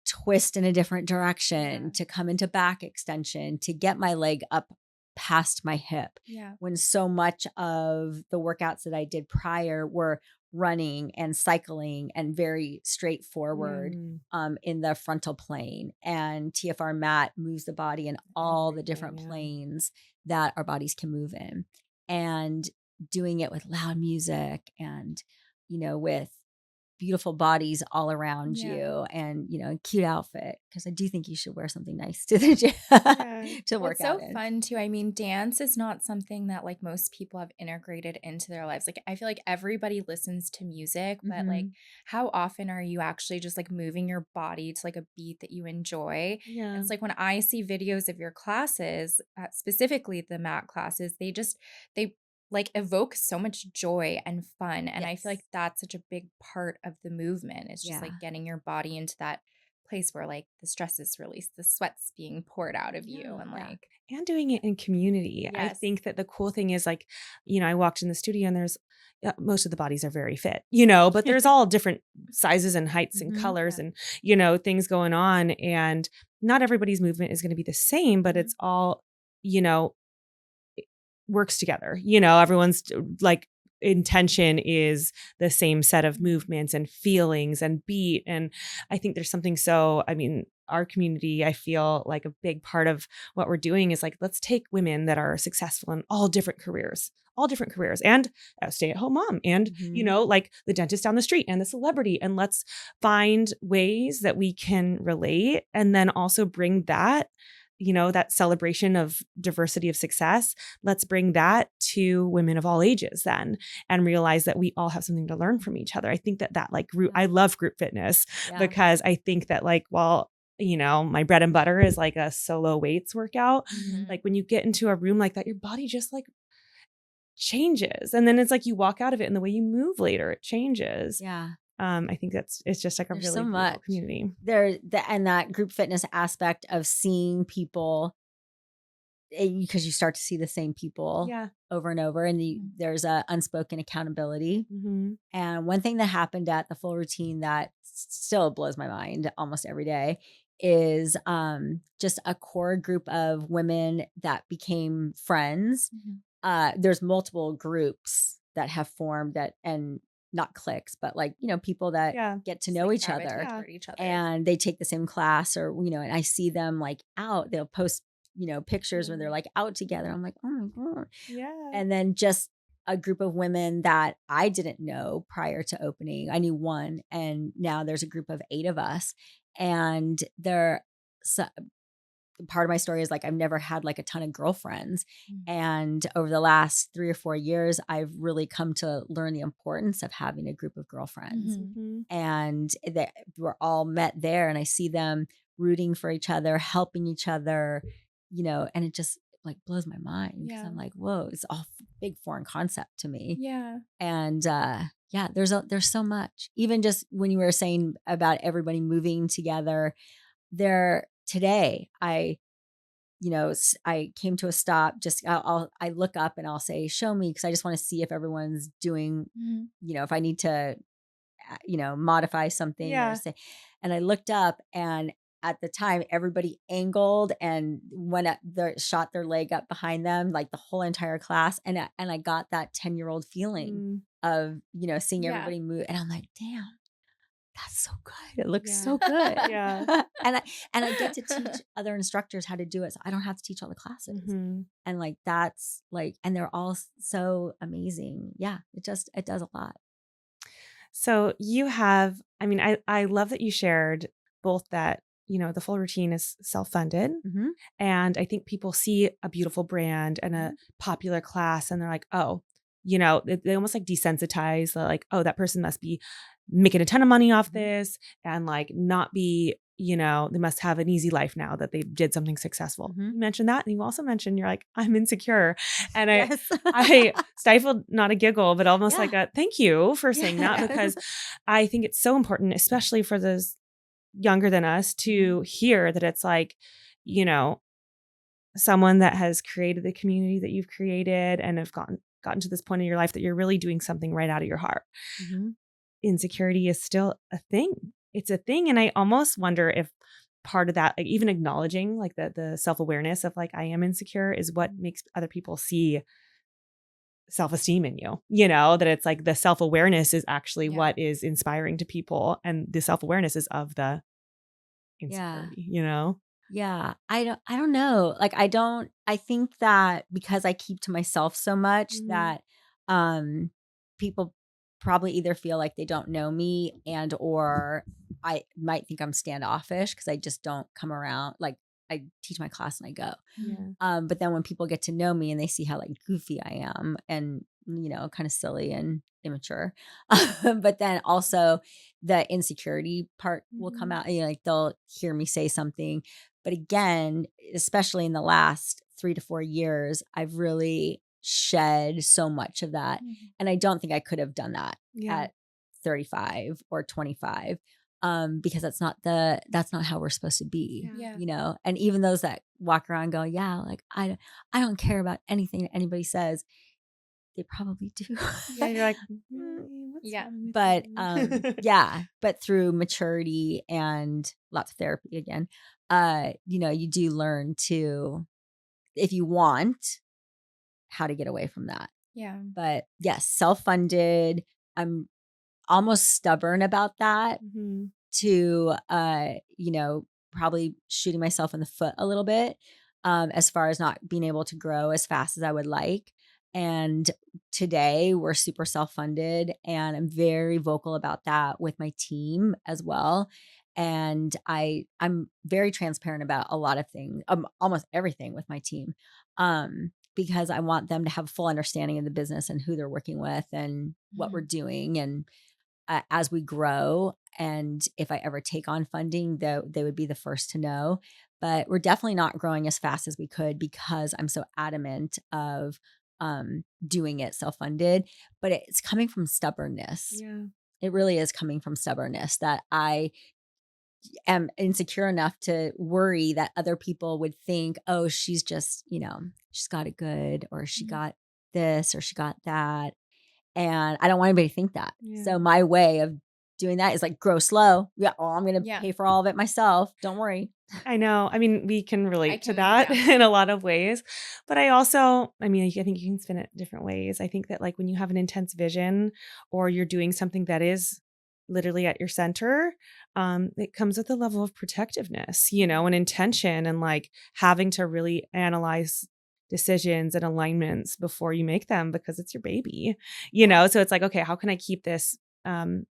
twist in a different direction, Yeah. to come into back extension, to get my leg up past my hip. Yeah. When so much of the workouts that I did prior were running and cycling and very straightforward Mm. in the frontal plane. And TFR mat moves the body in all the Everything, different yeah. planes that our bodies can move in. And doing it with loud music and, with beautiful bodies all around Yeah. you and, a cute outfit. Cause I do think you should wear something nice to the gym Yeah. to Well, work it's out so in. fun too. I mean, dance is not something that like most people have integrated into their lives. Like, I feel like everybody listens to music, but like, Mhm. how often are you actually just like moving your body to like a beat that you enjoy? And Yeah. it's like when I see videos of your classes, specifically the mat classes, they like evoke so much joy and fun. And I feel Yes. like that's such a big part of the movement. It's just Yeah. like getting your body into that place where like the stress is released, the sweat's being poured out of you, Yeah. and Yeah. like, And doing it in community. I yes. think that the cool thing is like, I walked in the studio and there's most of the bodies are very fit, but there's all different sizes and heights and Mhm. colors Yeah. and, things going on. And not everybody's movement is going to be the same, but Mhm. it's all, you know, works together. Everyone's like intention is the same set of Mhm. movements and feelings and beat. And I think there's something so, I mean, our community, I feel like a big part of what we're doing is like, let's take women that are successful in all different careers and a stay-at-home mom and, Mhm. like the dentist down the street and the celebrity. And let's find ways that we can relate and then also bring that, that celebration of diversity of success. Let's bring that to women of all ages then and realize that we all have something to learn from each other. I think that like group, Yeah. I love group fitness Yeah. because I think that like, while, my bread and butter is like a solo weights workout, Mhm. like when you get into a room like that, your body just like changes. And then it's like you walk out of it and the way you move later, it changes. Yeah. I think it's just like a There's really so beautiful much community. and that group fitness aspect of seeing people because you start to see the same people Yeah. over and over and Mhm. there's a unspoken accountability. Mm-hmm. And one thing that happened at the full routine that still blows my mind almost every day is just a core group of women that became friends. Mhm. There's multiple groups that have formed that and not cliques, but like, people that Yeah. get to Just know like each gravitate other Yeah. toward each other. and they take the same class or, and I see them like out, they'll post, pictures where they're Yeah. like out together. I'm like, oh my God. Yeah. And then just a group of women that I didn't know prior to opening. I knew one, and now there's a group of 8 of us. And so, part of my story is like I've never had like a ton of girlfriends. Mm. And over the last 3 or 4 years, I've really come to learn the importance of having a group of girlfriends. Mhm. Mm-hmm. And that we're all met there and I see them rooting for each other, helping each other, and it just like blows my mind because Yeah. I'm like, whoa, it's all big foreign concept to me. Yeah. And yeah, there's so much. Even just when you were saying about everybody moving together, there today, I came to a stop. Just I look up and I'll say, "Show me," because I just want to see if everyone's doing. Mhm. If I need to, modify something or Yeah. say. And I looked up and at the time, everybody angled and shot their leg up behind them, like the whole entire class. And I got that 10-year-old feeling Mm, of, seeing Yeah. everybody move. And I'm like, damn, that's so good. It looks yeah. so good. Yeah. And I get to teach other instructors how to do it. So I don't have to teach all the classes. Mhm. And like that's like, and they're all so amazing. Yeah, it does a lot. So you have, I mean, I love that you shared both that, the full routine is self-funded. Hmm. And I think people see a beautiful brand and a popular class and they're like, oh, they almost like desensitize. They're like, oh, that person must be making a ton of money off Hmm. this and like not be, they must have an easy life now that they did something successful. Hmm. You mentioned that. And you also mentioned you're like, I'm insecure. And Yes. I stifled not a giggle, but almost like Yeah. a thank you for saying that Yes. because I think it's so important, especially for those younger than us to hear that it's like, you know, someone that has created the community that you've created and have gotten to this point in your life that you're really doing something right out of your heart. Hmm. Insecurity is still a thing. It's a thing. And I almost wonder if part of that, like even acknowledging like the self-awareness of like I am insecure is what makes other people see self-esteem in you. That it's like the self-awareness is actually Yeah. what is inspiring to people. And the self-awareness is of the Yeah. insecurity. Yeah. I don't know. Like I think that because I keep to myself so much Mhm. that people probably either feel like they don't know me and or I might think I'm standoffish because I just don't come around. Like I teach my class and I go. Mhm. Yeah. But then when people get to know me and they see how like goofy I am and kind of silly and immature, but then also the insecurity part will come Mhm. out. Like they'll hear me say something, but again, especially in the last 3 to 4 years, I've really shed so much of that, Mhm. and I don't think I could have done that Yeah. at 35 or 25 because that's not how we're supposed to be, Yeah. Yeah. and even those that walk around and go, yeah, like I don't care about anything that anybody says, they probably do. Yeah, you're like, Mm, "Really? What's Yeah. wrong with but you?" yeah, but through maturity and lots of therapy again, you do learn to, if you want, how to get away from that. Yeah. But yes, self-funded. I'm almost stubborn about that, Mhm. to probably shooting myself in the foot a little bit, as far as not being able to grow as fast as I would like. And today we're super self-funded and I'm very vocal about that with my team as well. And I'm very transparent about a lot of things, almost everything with my team. Because I want them to have full understanding of the business and who they're working with and what we're Mhm. doing. And as we grow, and if I ever take on funding, though, they would be the first to know. But we're definitely not growing as fast as we could because I'm so adamant of doing it self-funded. But it's coming from stubbornness. Yeah. It really is coming from stubbornness that I am insecure enough to worry that other people would think, oh, she's just, she's got it good, or she Mhm. got this, or she got that, and I don't want anybody to think that. Yeah. So my way of doing that is like grow slow. Yeah, oh, I'm gonna Yeah. pay for all of it myself. Don't worry. I know. I mean, we can I relate to can, that yeah. in a lot of ways. But I think you can spin it different ways. I think that like when you have an intense vision or you're doing something that is literally at your center, it comes with a level of protectiveness, and intention and like having to really analyze decisions and alignments before you make them because it's your baby. So it's like, okay, how can I keep this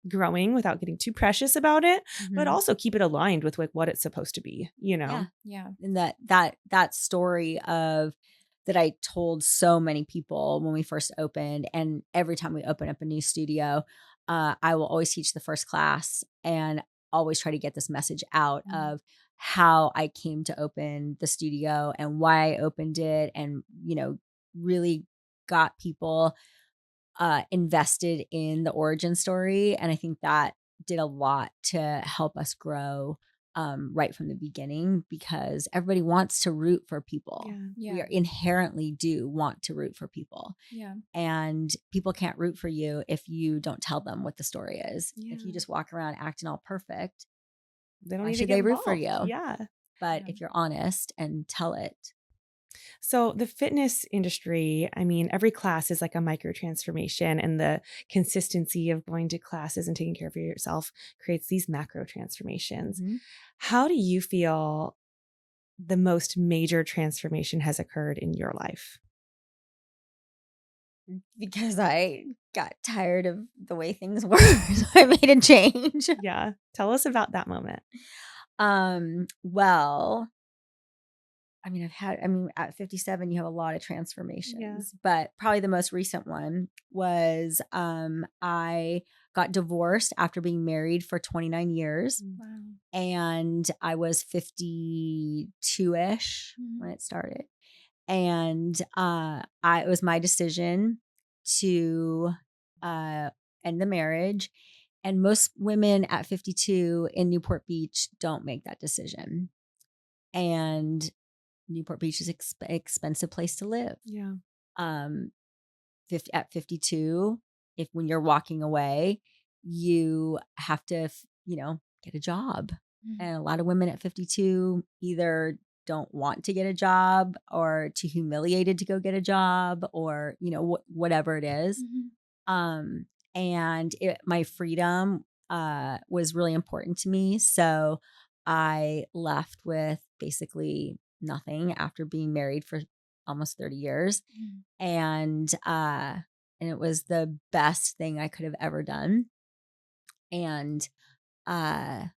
growing without getting too precious about it, but Mhm. also keep it aligned with like what it's supposed to be. Yeah. Yeah. And that story of that I told so many people when we first opened, and every time we open up a new studio, I will always teach the first class and always try to get this message out Mhm. of how I came to open the studio and why I opened it, and really got people invested in the origin story. And I think that did a lot to help us grow right from the beginning because everybody wants to root for people. Yeah. We Yeah. are inherently do want to root for people. Yeah. And people can't root for you if you don't tell them what the story is. If you Yeah. just walk around acting all perfect, They don't Why need to should get they root for involved. you? Yeah. But Yeah. if you're honest and tell it. So the fitness industry, I mean, every class is like a micro transformation, and the consistency of going to classes and taking care of yourself creates these macro transformations. Mhm. How do you feel the most major transformation has occurred in your life? Because I got tired of the way things were, so I made a change. Yeah. Tell us about that moment. Well, at 57, you have a lot of Yeah. transformations, but probably the most recent one was I got divorced after being married for 29 years, Wow. and I was 52-ish when it started. And it was my decision to end the marriage. And most women at 52 in Newport Beach don't make that decision. And Newport Beach is expensive place to live. Yeah. Um, at 52, if when you're walking away, you have to, get a job. And a lot of women at 52 either don't want to get a job or too humiliated to go get a job, or, whatever it is. Um, and my freedom was really important to me. So I left with basically nothing after being married for almost 30 years. And it was the best thing I could have ever done. And I'm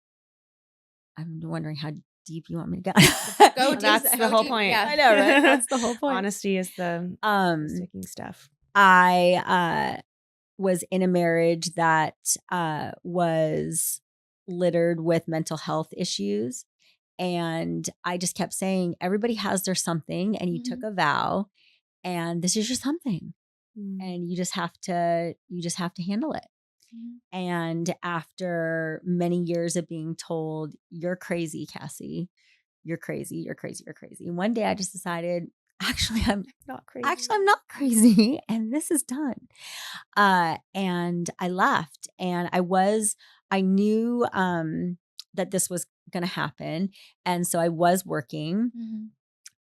wondering how deep you want me to go. Go deep. That's the Go whole deep. point. Yeah. I know, right? That's the whole point. Honesty is the Um, sticking stuff. I was in a marriage that was littered with mental health issues. And I just kept saying, everybody has their something, and you took a vow, and this is your something. And you just have to handle it. And after many years of being told, you're crazy, Cassie, you're crazy, you're crazy, you're crazy. And one day I just decided, I'm Not crazy. not crazy, and this is done. And I left, and I knew that this was going to happen. And so I was working,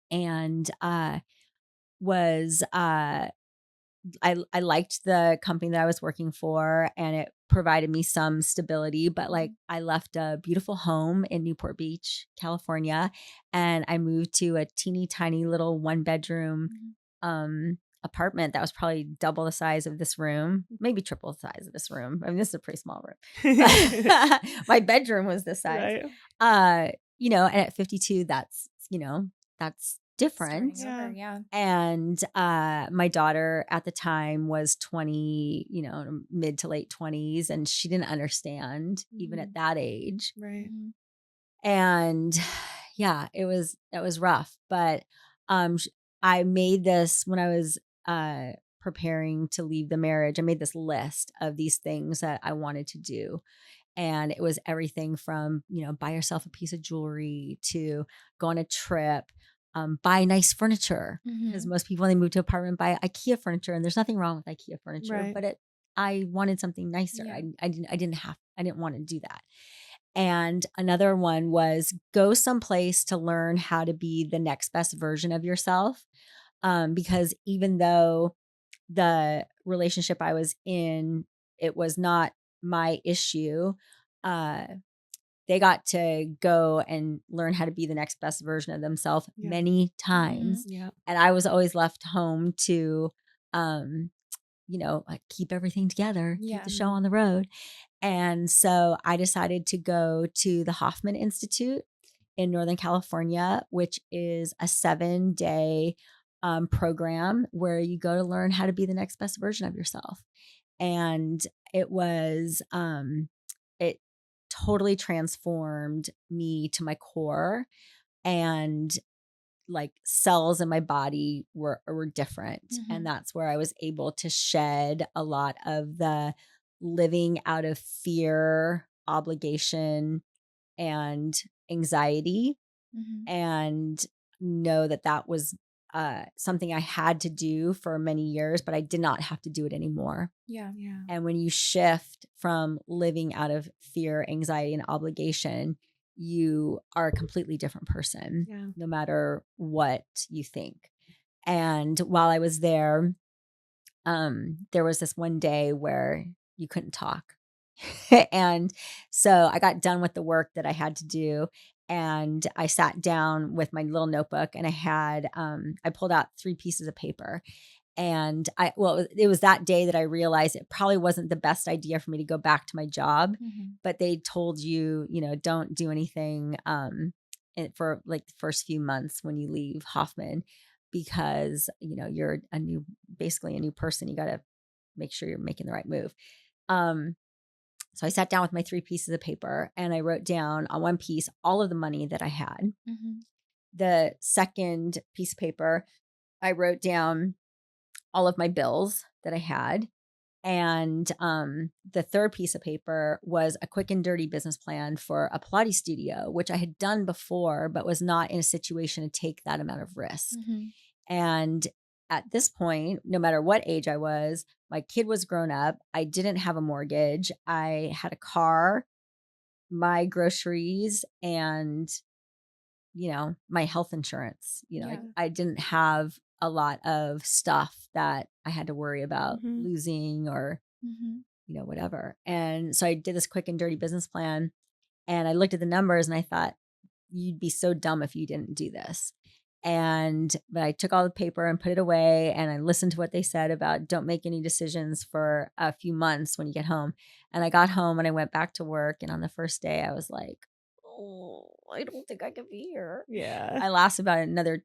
and was I liked the company that I was working for, and it provided me some stability, but like I left a beautiful home in Newport Beach, California, and I moved to a teeny tiny little 1-bedroom apartment that was probably double the size of this room, maybe triple the size of this room. I mean, this is a pretty small room. My bedroom was this size. Right. And at 52, that's different. Starting over, yeah. And my daughter at the time was 20, mid to late 20s, and she didn't understand even at that age. Right. And yeah, that was rough. But I made this when I was preparing to leave the marriage. I made this list of these things that I wanted to do. And it was everything from, buy yourself a piece of jewelry to go on a trip, buy nice furniture. Because most people, when they move to an apartment, buy IKEA furniture, and there's nothing wrong with IKEA furniture, Right. but I wanted something nicer. Yeah. I didn't want to do that. And another one was go someplace to learn how to be the next best version of yourself. Because even though the relationship I was in, it was not my issue, they got to go and learn how to be the next best version of themselves many times. Yeah. And I was always left home to, like keep everything together, keep the show on the road. And so I decided to go to the Hoffman Institute in Northern California, which is a 7-day program where you go to learn how to be the next best version of yourself. And it was, it totally transformed me to my core, and like cells in my body were different. And that's where I was able to shed a lot of the living out of fear, obligation, and anxiety, and know that was something I had to do for many years, but I did not have to do it anymore. Yeah. And when you shift from living out of fear, anxiety, and obligation, you are a completely different person, Yeah. no matter what you think. And while I was there, there was this one day where you couldn't talk. And so I got done with the work that I had to do. And I sat down with my little notebook and I pulled out 3 pieces of paper. And it was that day that I realized it probably wasn't the best idea for me to go back to my job, but they told you, don't do anything for like the first few months when you leave Hoffman, because, you're basically a new person. You got to make sure you're making the right move. So I sat down with my 3 pieces of paper and I wrote down on one piece all of the money that I had. The second piece of paper, I wrote down all of my bills that I had. And the third piece of paper was a quick and dirty business plan for a Pilates studio, which I had done before, but was not in a situation to take that amount of risk. And at this point, no matter what age I was, my kid was grown up. I didn't have a mortgage. I had a car, my groceries, and, my health insurance. Yeah. I didn't have a lot of stuff that I had to worry about Mhm. losing or, whatever. And so I did this quick and dirty business plan, and I looked at the numbers and I thought, you'd be so dumb if you didn't do this. But I took all the paper and put it away, and I listened to what they said about don't make any decisions for a few months when you get home. And I got home and I went back to work. And on the first day, I was like, oh, I don't think I could be here. Yeah. I lasted about another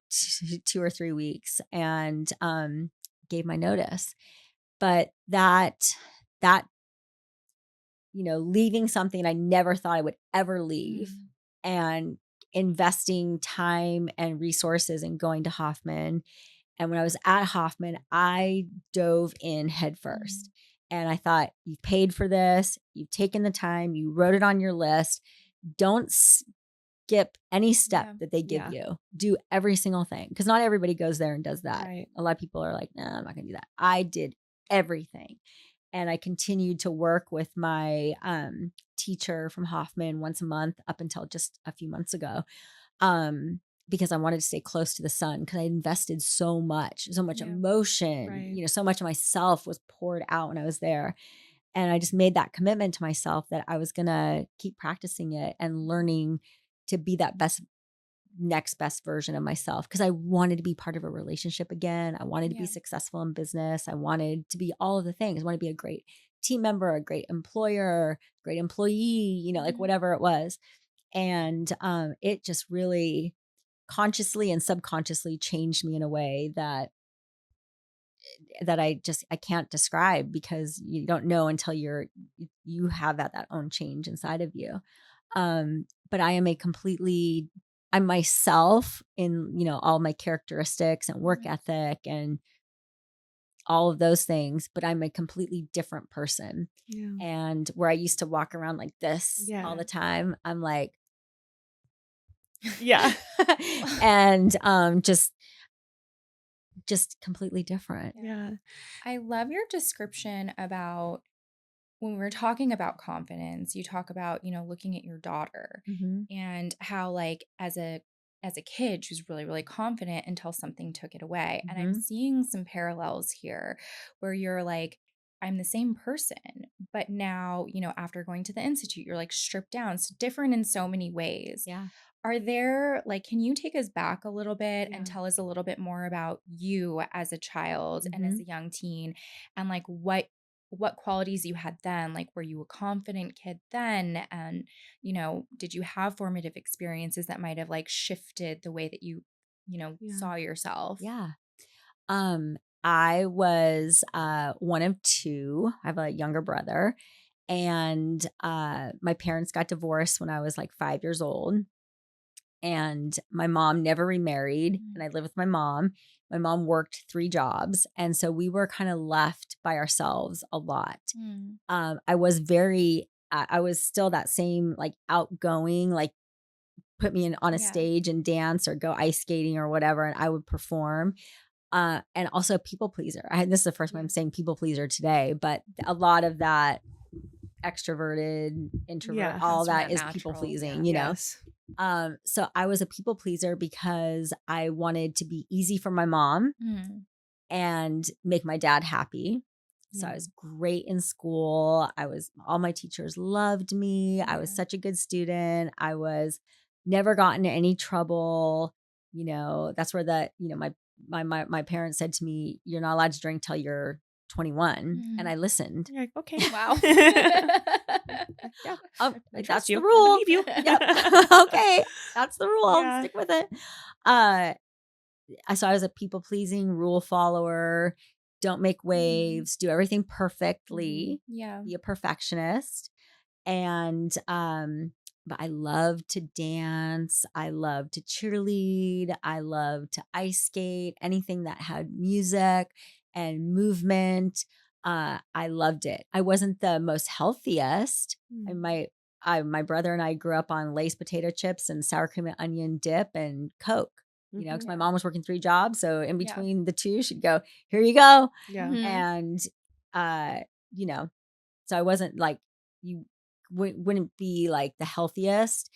2 or 3 weeks and gave my notice. But that, leaving something I never thought I would ever leave and investing time and resources and going to Hoffman. And when I was at Hoffman, I dove in headfirst. And I thought, you've paid for this, you've taken the time, you wrote it on your list. Don't skip any step that they give you. Do every single thing. Because not everybody goes there and does that. Right. A lot of people are like, nah, I'm not going to do that. I did everything. And I continued to work with my teacher from Hoffman once a month up until just a few months ago, because I wanted to stay close to the sun, because I invested so much emotion, Right. so much of myself was poured out when I was there. And I just made that commitment to myself that I was going to keep practicing it and learning to be that next best version of myself, because I wanted to be part of a relationship again. I wanted to be successful in business. I wanted to be all of the things. I want to be a great team member, a great employer, great employee, like whatever it was. And it just really consciously and subconsciously changed me in a way that I can't describe, because you don't know until you have that own change inside of you. But I'm myself in, all my characteristics and work ethic and all of those things, but I'm a completely different person. Yeah. And where I used to walk around like this all the time, I'm like, Yeah. and just completely different. Yeah. I love your description about when we're talking about confidence. You talk about, looking at your daughter and how, like, as a kid, she was really, really confident until something took it away. And I'm seeing some parallels here where you're like, I'm the same person, but now, after going to the Institute, you're like stripped down. So different in so many ways. Yeah. Are there, like, can you take us back a little bit and Yeah. tell us a little bit more about you as a child and as a young teen, and like what qualities you had then? Like, were you a confident kid then? And, did you have formative experiences that might have like shifted the way that you, Yeah. saw yourself? Yeah. I was one of two. I have a younger brother, and my parents got divorced when I was like 5 years old. And my mom never remarried, and I lived with my mom. My mom worked 3 jobs, and so we were kind of left by ourselves a lot. I was still that same like outgoing, like put me on a stage and dance or go ice skating or whatever, and I would perform. And also a people pleaser. This is the first time I'm saying people pleaser today, but a lot of that extroverted, introvert, Yeah. all Comes from that that is natural, people pleasing, yeah. you know? Yes. So I was a people pleaser because I wanted to be easy for my mom Mm. and make my dad happy. So I Yeah. was great in school. All my teachers loved me. I was Yeah. such a good student. I was never got into any trouble. You know, that's where my parents said to me, "You're not allowed to drink till you're 21." And Mhm. I listened. You're like, okay. Wow. Like, yeah, Oh, I trust that's you. the I rule. believe you. Yep. Okay. That's the rule. I'll Yeah. stick with it. Uh so I was a people pleasing rule follower, don't make Mhm. waves, do everything Mhm. perfectly, Yeah. be a perfectionist. And but I love to dance, I love to cheerlead, I love to ice skate, anything that had music and movement. I loved it. I wasn't the most healthiest. Mm. And my brother and I grew up on Lay's potato chips and sour cream and onion dip and Coke. You know, because Mhm. my Yeah. mom was working 3 jobs, so in Yeah. between the 2, she'd go, "Here you go." Yeah. Mhm. And, uh, you know, so I wasn't like you wouldn't be like the healthiest,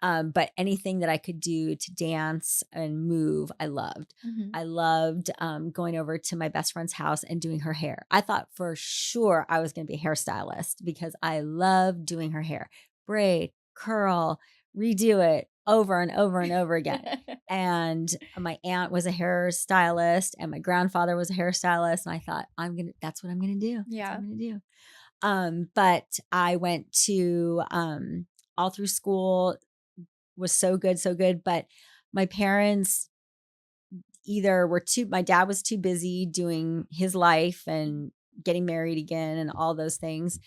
but anything that I could do to dance and move, I loved. Mhm. I loved going over to my best friend's house and doing her hair. I thought for sure I was going to be a hairstylist because I loved doing her hair, braid, curl, redo it over and over and over again. And my aunt was a hairstylist and my grandfather was a hairstylist. And I thought, that's what I'm going to do. That's what Yeah. I'm going to do. But I went to, all through school was so good, so good. But my parents my dad was too busy doing his life and getting married again and all those things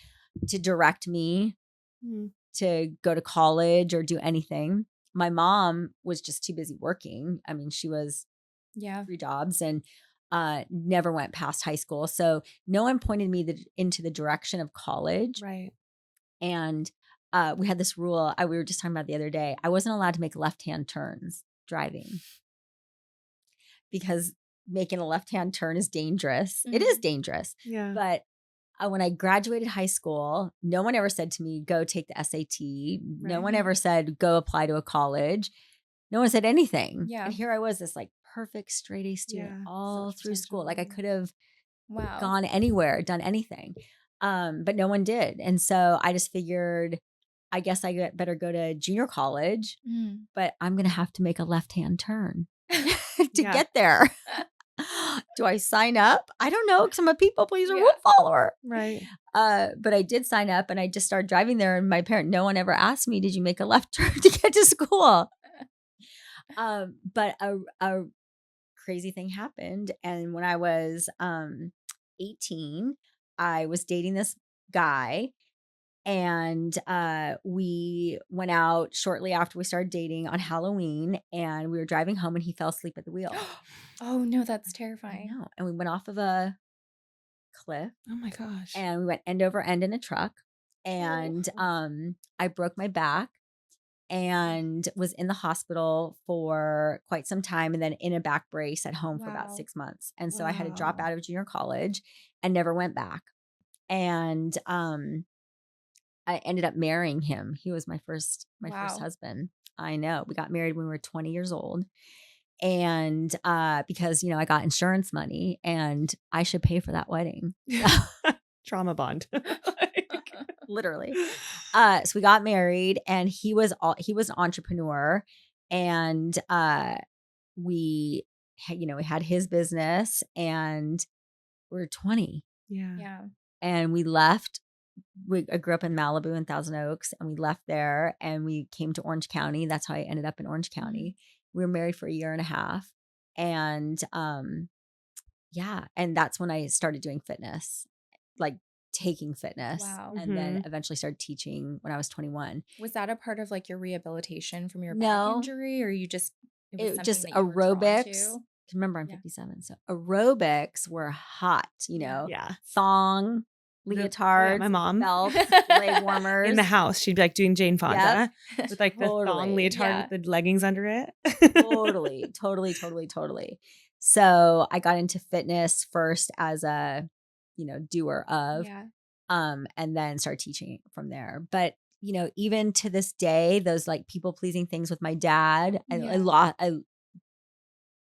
to direct me Mm. to go to college or do anything. My mom was just too busy working. I mean, she was Yeah. 3 jobs and never went past high school. So no one pointed me into the direction of college. Right. And we had this rule we were just talking about the other day. I wasn't allowed to make left-hand turns driving because making a left-hand turn is dangerous. It is Mhm. dangerous. Yeah. But when I graduated high school, no one ever said to me, go take the SAT. No Right. one ever said, go apply to a college. No one said anything. Yeah. And here I was, this like perfect straight A student Yeah. all Such through school. Like I potential. could have Wow. gone anywhere, done anything. But no one did. And so I just figured, I guess better go to junior college, Mm. but I'm going to have to make a left-hand turn to Yeah. get there. Do I sign up? I don't know because I'm a people pleaser Yeah. rule follower. Right. But I did sign up and I just started driving there. And no one ever asked me, did you make a left turn to get to school? But a crazy thing happened. And when I was 18, I was dating this guy. And we went out shortly after we started dating on Halloween. And we were driving home and he fell asleep at the wheel. Oh no, that's I terrifying. know. And we went off of a cliff Oh my gosh. and we went end over end in a truck. And I broke my back and was in the hospital for quite some time and then in a back brace at home for about Wow. 6 months. And so I had to drop Wow. out of junior college and never went back. And I ended up marrying him. He was my first Wow. husband. I know. We got married when we were 20 years old. And because, I got insurance money and I should pay for that wedding. Trauma bond. Like, Literally. So we got married and he was an entrepreneur and we we had his business and we were 20 yeah. Yeah. and we left. I grew up in Malibu and Thousand Oaks and we left there and we came to Orange County. That's how I ended up in Orange County. We were married for a year and a half. And and that's when I started doing fitness, like taking fitness, Wow. and then Mhm. eventually started teaching when I was 21. Was that a part of like your rehabilitation from your back No, injury, or it was it something just that you were drawn aerobics. to? Remember, I'm Yeah. 57. So aerobics were hot, Yeah. Yeah. thong, Oh, yeah, leotards, my mom. belts, leg warmers. In the house, she'd be like doing Jane Fonda with like the thong Totally. leotard Yeah. with the leggings under it. Totally. So I got into fitness first as a, doer of, Yeah. and then started teaching from there. But even to this day, those like people pleasing things with my dad, Yeah. I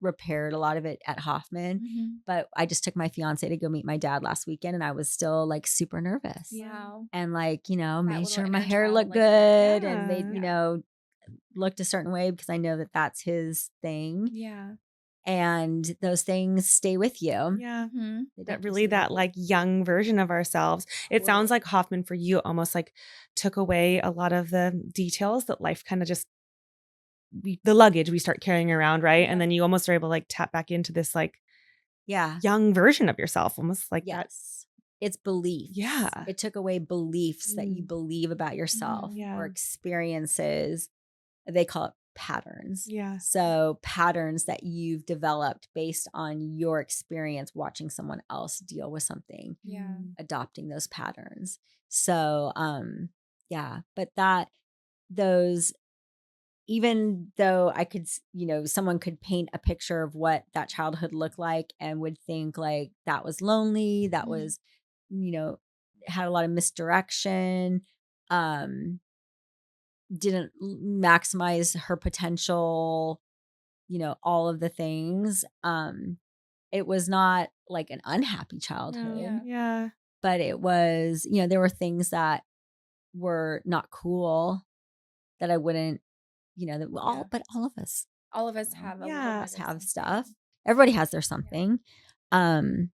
repaired a lot of it at Hoffman. Mhm. But I just took my fiance to go meet my dad last weekend, and I was still like super nervous. Yeah. Wow. And like, That made little sure my inner hair child looked like that. good and made, Yeah. Yeah. looked a certain way because I know that that's his thing. Yeah. And those things stay with you. Yeah. Mhm. They That definitely really stay with that you. like young version of ourselves. It Totally. sounds like Hoffman for you almost like took away a lot of the details that life kind of just the luggage we start carrying around, right? And Yep. then you almost are able to like tap back into this like Yeah. young version of yourself, almost like that. Yes. It's beliefs. Yeah. It took away beliefs that you Mm, believe about yourself Mhm. yeah. or experiences. They call it patterns. Yeah. So, patterns that you've developed based on your experience watching someone else deal with something, Yeah. adopting those patterns. So, yeah, but those, even though I could, someone could paint a picture of what that childhood looked like and would think like that was lonely, that Mhm. was, you know, had a lot of misdirection, um, didn't maximize her potential, all of the things. It was not like an unhappy No. Yeah. childhood, Yeah. but it was, there were things that were not cool that I wouldn't, that Yeah. but all of us, All of us have a little Yeah. bit of have stuff. something. Everybody has their Yeah. something. Um,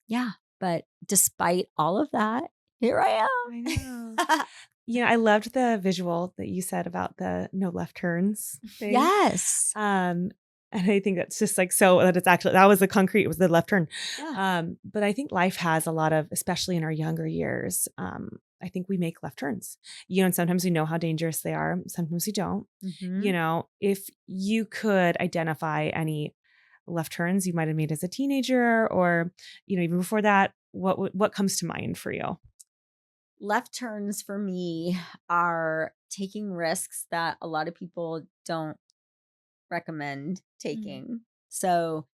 yeah, but despite all of that, here I I know. am. I loved the visual that you said about the no left turns thing. Yes. Um, and I think that's just like so that it's actually that was the concrete, it was the left turn. Yeah. But I think life has a lot of, especially in our younger years, I think we make left turns. And sometimes we know how dangerous they are, sometimes we don't. Hmm. If you could identify any left turns you might have made as a teenager or, even before that, what comes to mind for you? Left turns for me are taking risks that a lot of people don't recommend Mm. taking. So,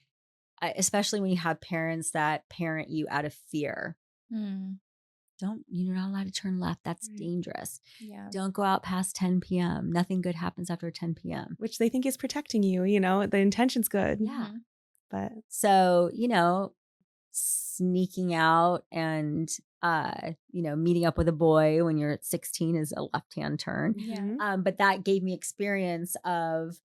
especially when you have parents that parent you out of fear. Mm. You're not allowed to turn left. That's Right. dangerous. Yeah. Don't go out past 10 p.m. Nothing good happens after 10 p.m. Which they think is protecting you, the intention's good. Yeah. Mhm. But So, sneaking out and, meeting up with a boy when you're 16 is a left-hand turn. Yeah. mhm. But that gave me experience of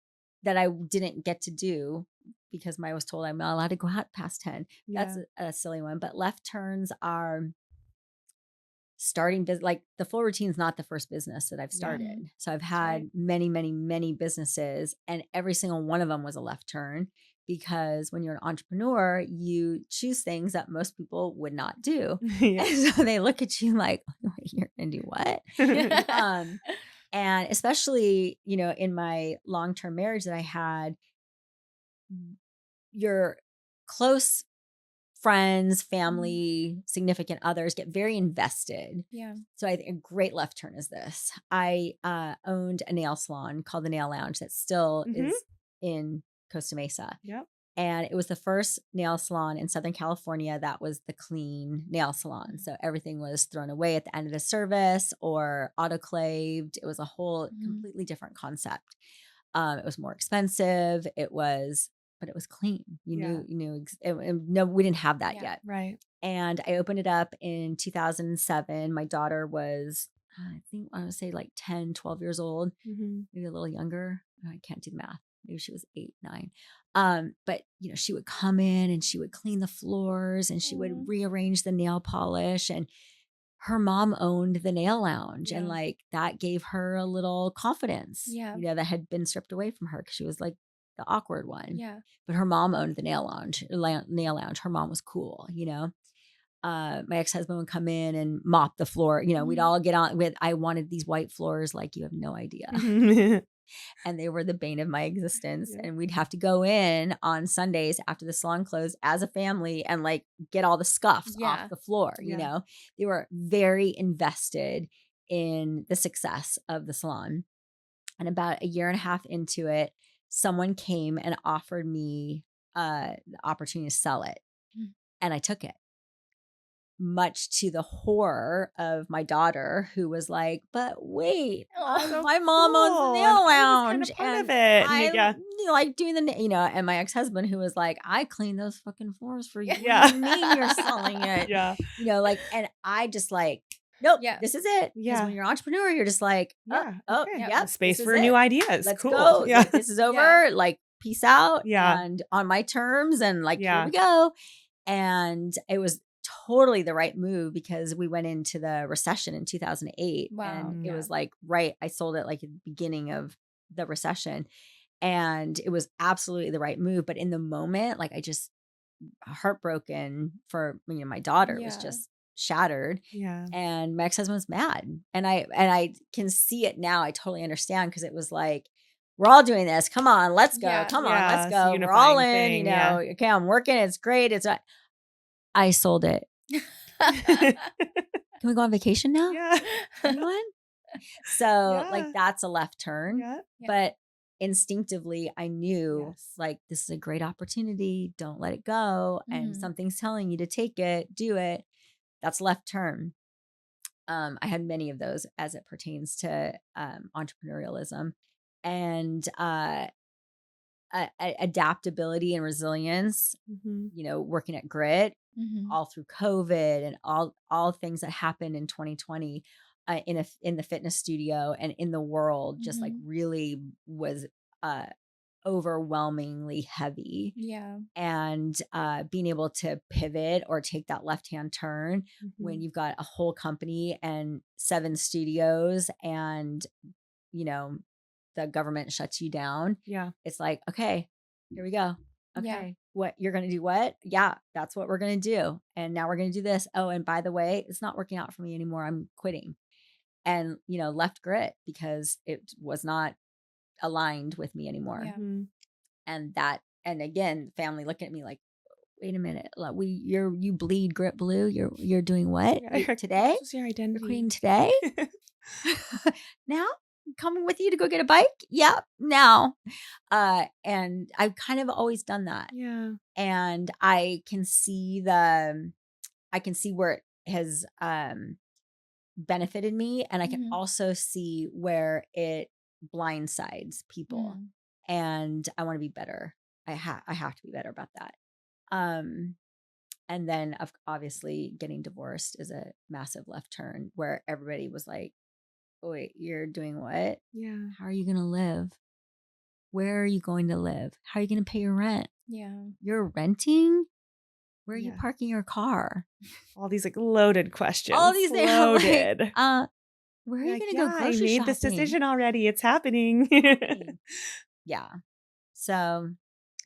that I didn't get to do because I was told I'm not allowed to go out past 10. That's Yeah. a silly one. But left turns are starting business. Like the full routine is not the first business that I've Yeah. started. So I've That's had right. many, many, many businesses, and every single one of them was a left turn because when you're an entrepreneur, you choose things that most people would not do. Yeah. And so they look at you like, "Wait, you're going to do what?" Um, and especially, in my long-term marriage that I had, your close friends, Mhm. family, significant others get very invested. Yeah. So I think a great left turn is this. I owned a nail salon called the Nail Lounge that still Mhm. is in Costa Mesa. Yep. And it was the first nail salon in Southern California that was the clean nail salon. Mhm. So everything was thrown away at the end of the service or autoclaved. It was a whole Mhm. completely different concept. It was more expensive. But it was clean. Yeah. No, we didn't have that Yeah. yet. Right. And I opened it up in 2007. My daughter was, I think I would say like 10, 12 years old, Mhm. maybe a little younger. I can't do the math. Maybe she was 8, 9. But she would come in and she would clean the floors and she Aw. would rearrange the nail polish. And her mom owned the nail lounge. And Yeah. like that gave her a little confidence, Yeah. that had been stripped away from her because she was like the awkward one. Yeah. But her mom owned the nail lounge. Her mom was cool. My ex-husband would come in and mop the floor. We'd Mhm. all get on with, I wanted these white floors like you have no idea. Mhm. And they were the bane of my existence. Yeah. And we'd have to go in on Sundays after the salon closed as a family and like get all the scuffs off Yeah. the floor. Yeah. They were very invested in the success of the salon. And about a year and a half into it, someone came and offered me the opportunity to sell it. Mm. And I took it. much to the horror of my daughter, who was like, "But wait, Oh, So my mom owns the cool, and nail I was kind lounge, of part of and it, and I yeah. like doing and my ex-husband, who was like, "I clean those fucking floors for you. Yeah. What do Yeah. you mean you're selling it?" Yeah. Like, and I just like, "Nope, Yeah. this is it." Because when Yeah. you're an entrepreneur, you're just like, "Oh, Yeah. oh, Okay. Yep. yep, There's this space is for new it. ideas. Let's Cool. go. Yeah. Like, this is Yeah. over. Like, peace out, Yeah. and on my terms, and like, here Yeah. we go." And it was totally the right move because we went into the recession in 2008, Wow. and it Yeah. was like, right, I sold it like at the beginning of the recession, and it was absolutely the right move. But in the moment, like, I just heartbroken for, my daughter was Yeah. just shattered, Yeah. and my ex-husband was mad. And I can see it now. I totally understand, because it was like, we're all doing this. Come on, let's go. Yeah. Come on, let's Yeah. It's a go. We're all unifying in, thing. Yeah. okay, I'm working. It's great. I sold it. Can we go on vacation now? Yeah. Anyone? So, like, Yeah. that's a left turn. Yeah. Yeah. But instinctively, I knew, Yes. like, this is a great opportunity. Don't let it go. And Mhm. something's telling you to take it, do it. That's left turn. I had many of those as it pertains to entrepreneurialism, and adaptability and resilience. Mhm. Working at Grit Mhm. all through COVID, and all things that happened in 2020, in the fitness studio and in the world, just like Mhm. really was uh, overwhelmingly heavy. Yeah. And being able to pivot or take that left hand turn when Mhm. you've got a whole company and 7 studios, and you know the government shuts you down, Yeah. it's like, okay, here we go. Yeah. Okay, what you're going to do? What? Yeah, that's what we're going to do. And now we're going to do this. Oh, and by the way, it's not working out for me anymore. I'm quitting. And left Grit because it was not aligned with me anymore. Yeah. Mhm. And again, family looking at me like, wait a minute, like, you bleed Grit blue. You're doing what? Yeah. Today? This was your You're quitting identity. today? Now? Coming with you to go get a bike? Yep, now. And I've kind of always done that. Yeah. And I can see where it has benefited me, and I can Mhm. also see where it blindsides people. Mm. And I want to be better. I have to be better about that. Um and then obviously getting divorced is a massive left turn, where everybody was like, "Oh, wait, you're doing what? Yeah. How are you going to live? Where are you going to live? How are you going to pay your rent? Yeah. You're renting? Where are you Yeah. parking your car?" All these like loaded All questions. these things. I'm like, Loaded. where are You're you like, going to go yeah, I grocery made this shopping? decision already. It's happening. Happening. Yeah. So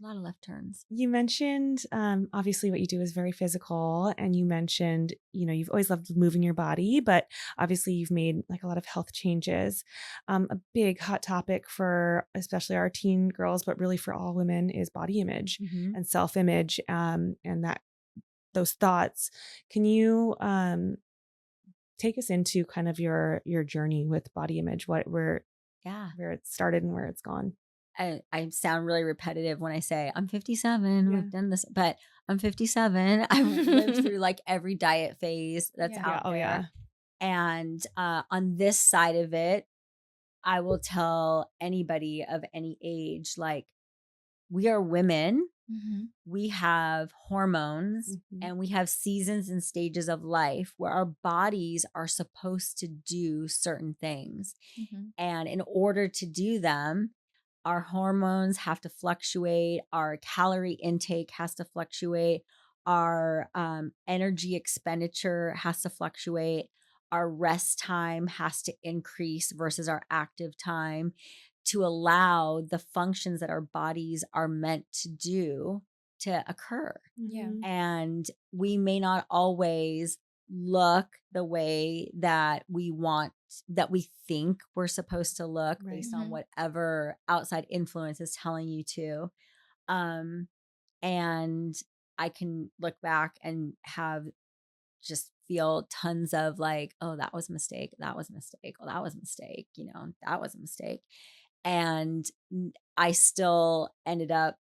a lot of left turns. You mentioned, obviously what you do is very physical, and you mentioned, you've always loved moving your body, but obviously you've made like a lot of health changes. A big hot topic for especially our teen girls, but really for all women, is body image Mhm. and self-image, and those thoughts. Can you take us into kind of your journey with body image, where Yeah. it started and where it's gone? I sound really repetitive when I say I'm 57. Yeah. We've done this, but I'm 57. I've lived through like every diet phase that's Yeah. Yeah. out Oh there. yeah. And on this side of it, I will tell anybody of any age, like, we are women. Mhm. We have hormones, Mhm. and we have seasons and stages of life where our bodies are supposed to do certain things. Mhm. And in order to do them, our hormones have to fluctuate, our calorie intake has to fluctuate, our energy expenditure has to fluctuate, our rest time has to increase versus our active time, to allow the functions that our bodies are meant to do to occur. Yeah. Mhm. And we may not always look the way that we want, that we think we're supposed to look, Right. based on Mhm. whatever outside influence is telling you to. Um, and I can look back and have just feel tons of like, oh, that was a mistake. That was a mistake. Oh, that was a mistake. That was a mistake. And I still ended up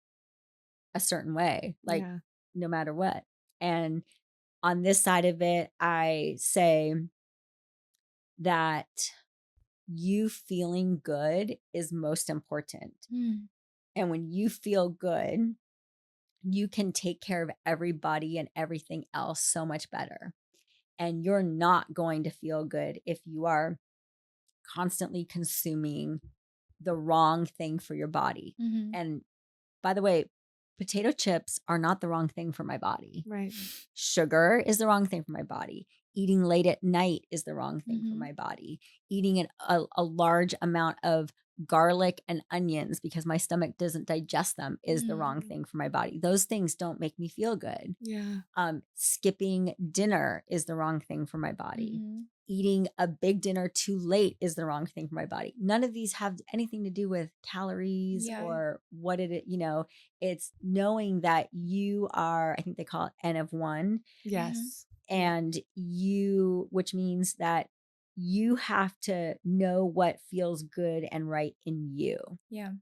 a certain way, like, Yeah. no matter what. And on this side of it, I say that you feeling good is most important. Mm. And when you feel good, you can take care of everybody and everything else so much better. And you're not going to feel good if you are constantly consuming the wrong thing for your body. Mhm. And by the way, potato chips are not the wrong thing for my body. Right. Sugar is the wrong thing for my body. Eating late at night is the wrong thing for Mhm. my body. Eating a large amount of garlic and onions because my stomach doesn't digest them is the wrong Mm. thing for my body. Those things don't make me feel good. Yeah. Skipping dinner is the wrong thing for my body. Mhm. Eating a big dinner too late is the wrong thing for my body. None of these have anything to do with calories Yeah. or what it's knowing that you are, I think they call it N of one, Yes. and which means that you have to know what feels good and right in you. Yeah.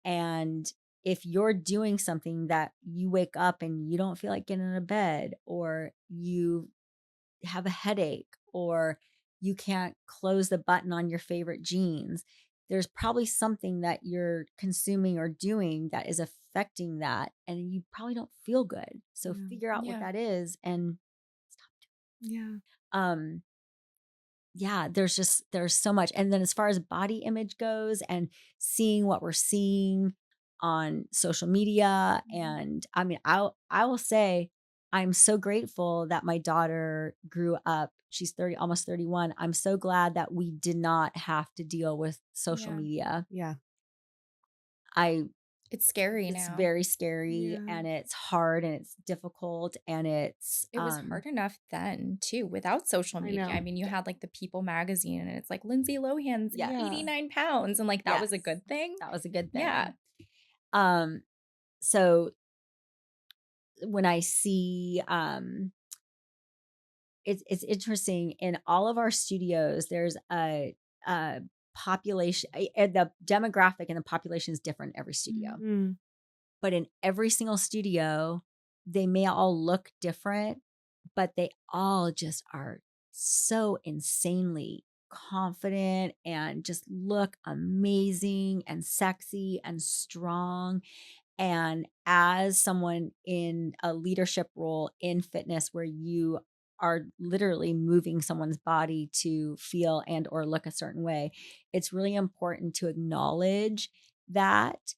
And if you're doing something that you wake up and you don't feel like getting out of bed, or you have a headache, or you can't close the button on your favorite jeans, there's probably something that you're consuming or doing that is affecting that. And you probably don't feel good. So Yeah. figure out what Yeah. that is and Yeah. um yeah, there's so much. And then as far as body image goes and seeing what we're seeing on social media, Mhm. and I mean, I will say I'm so grateful that my daughter grew up. She's 30, almost 31. I'm so glad that we did not have to deal with social Yeah. media. Yeah. It's scary It's now. very scary, Yeah. and it's hard, and it's difficult, and it's It was hard enough then too without social I media. I know. mean, you had like the People magazine and it's like Lindsay Lohan's Yes. 89 pounds and like that was a Yes, good thing. that was a good Yeah. thing. Um so when I see it's interesting, in all of our studios there's a population, the demographic and the population is different in every studio. Mhm. Mm. But in every single studio, they may all look different, but they all just are so insanely confident and just look amazing and sexy and strong. And as someone in a leadership role in fitness, where you are literally moving someone's body to feel and or look a certain way, it's really important to acknowledge that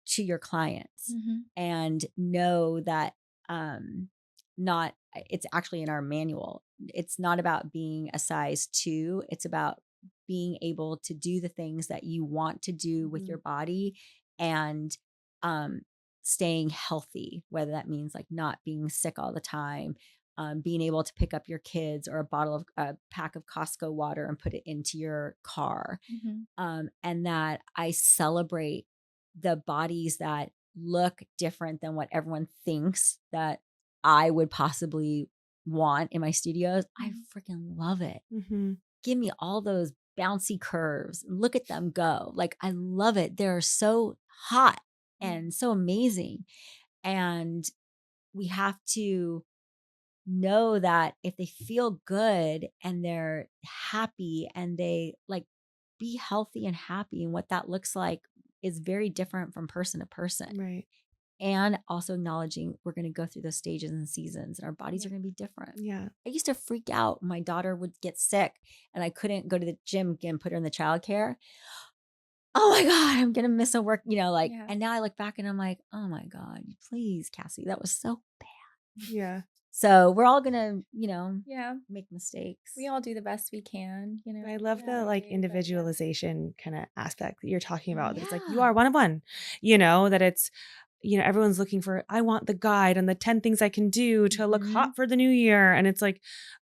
to your clients Mhm. and know that um not it's actually in our manual. It's not about being a size 2, it's about being able to do the things that you want to do with your Mhm. body, and um staying healthy, whether that means like not being sick all the time, being able to pick up your kids or a pack of Costco water and put it into your car, Mhm. and that I celebrate the bodies that look different than what everyone thinks that I would possibly want in my studios. I Mhm. freaking love it. Mhm. Give me all those bouncy curves. Look at them go. Like, I love it. They're so hot Yeah. and so amazing. And we have to know that if they feel good and they're happy and they like be healthy and happy, and what that looks like is very different from person to person. Right. And also acknowledging we're going to go through those stages and seasons, and our bodies Yeah. are going to be different. Yeah. I used to freak out. My daughter would get sick and I couldn't go to the gym again, put her in the childcare. Oh my God, I'm going to miss a work, Yeah. and now I look back and I'm like, oh my God, please, Cassie, that was so bad. Yeah. So we're all going to, Yeah. make mistakes. We all do the best we can, But I love in the our like way, but yeah. individualization kind of aspect that you're talking about. That it's like you Yeah. are one of one, that it's, everyone's looking for, I want the guide and the 10 things I can do to look Mhm. hot for the new year. And it's like,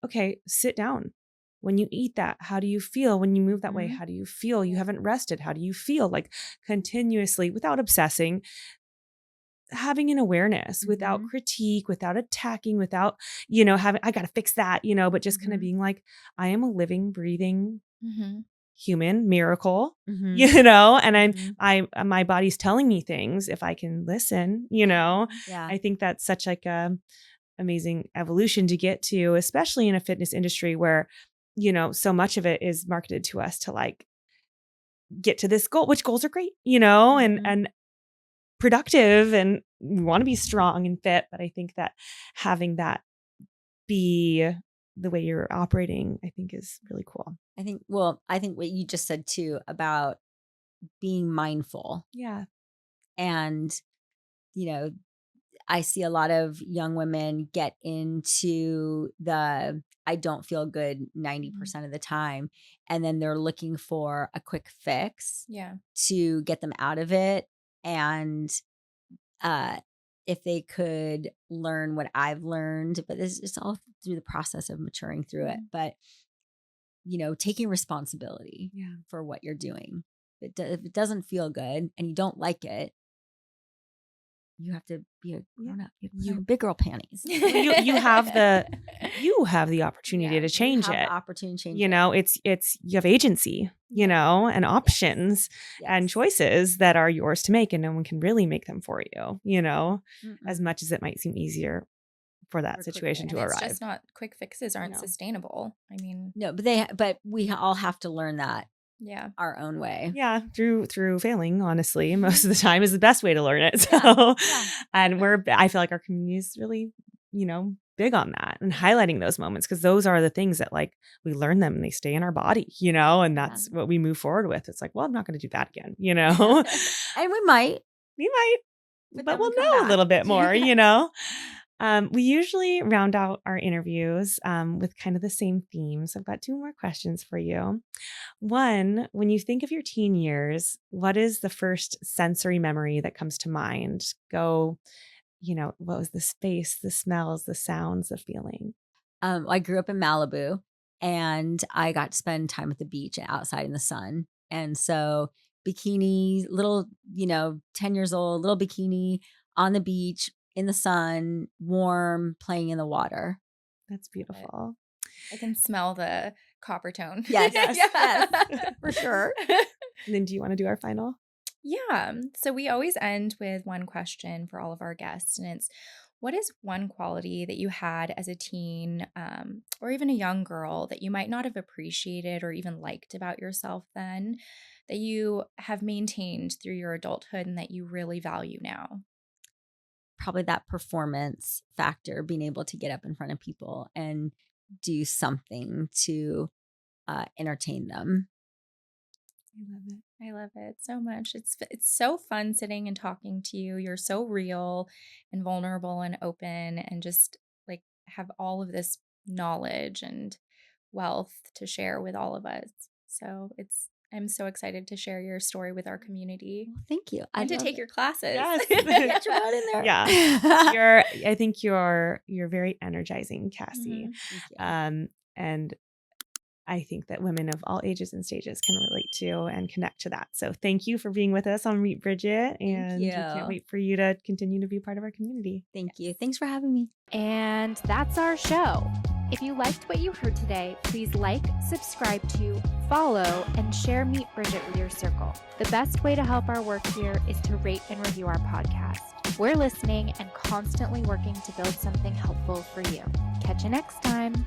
okay, sit down. When you eat that, how do you feel? When you move that way, Mhm. how do you feel? You Yeah. haven't rested. How do you feel? Like continuously, without obsessing, having an awareness, without Mhm. critique, without attacking, without, having, I got to fix that, but just kind of Mhm. being like, I am a living, breathing Mhm. human miracle, Mhm. and Mhm. my body's telling me things if I can listen, Yeah. Yeah. I think that's such like amazing evolution to get to, especially in a fitness industry where, so much of it is marketed to us to like get to this goal, which goals are great, and productive, and we want to be strong and fit. But I think that having that be the way you're operating, I think is really cool. I think what you just said too about being mindful. Yeah. And, I see a lot of young women get into the I don't feel good 90% of the time. And then they're looking for a quick fix to get them out of it. And if they could learn what I've learned, but this is all through the process of maturing through it. But, taking responsibility for what you're doing. If it doesn't feel good and you don't like it, you have to be a grown up. You have big girl panties. You have the opportunity to change it. The opportunity to change it. It's you have agency, and options and choices that are yours to make, and no one can really make them for you. As much as it might seem easier for that situation to arrive. It's just not quick fixes aren't sustainable. I mean, no, but we all have to learn that. Our own way. Yeah. Through failing, honestly, most of the time is the best way to learn it. So, and I feel like our community is really, big on that and highlighting those moments, because those are the things that like we learn them and they stay in our body, and that's what we move forward with. It's like, well, I'm not going to do that again, And we might, but we'll know a little bit more, We usually round out our interviews with kind of the same theme. So I've got 2 more questions for you. One, when you think of your teen years, what is the first sensory memory that comes to mind? What was the space, the smells, the sounds, the feeling? I grew up in Malibu, and I got to spend time at the beach outside in the sun. And so bikini, little, 10 years old, little bikini on the beach, in the sun, warm, playing in the water. That's beautiful. I can smell the copper tone. Yes, for sure. And then do you want to do our final? Yeah. So we always end with one question for all of our guests. And it's, what is one quality that you had as a teen or even a young girl that you might not have appreciated or even liked about yourself then, that you have maintained through your adulthood and that you really value now? Probably that performance factor, being able to get up in front of people and do something to entertain them. I love it so much. It's so fun sitting and talking to you. You're so real and vulnerable and open, and just like have all of this knowledge and wealth to share with all of us. So I'm so excited to share your story with our community. Well, thank you. And to take your classes. Yes. Get your butt in there. Yeah. I think you're very energizing, Cassie. And I think that women of all ages and stages can relate to and connect to that. So thank you for being with us on Meet Bridget. And we can't wait for you to continue to be part of our community. Thank you. Thanks for having me. And that's our show. If you liked what you heard today, please like, subscribe to, follow, and share Meet Bridget with your circle. The best way to help our work here is to rate and review our podcast. We're listening and constantly working to build something helpful for you. Catch you next time.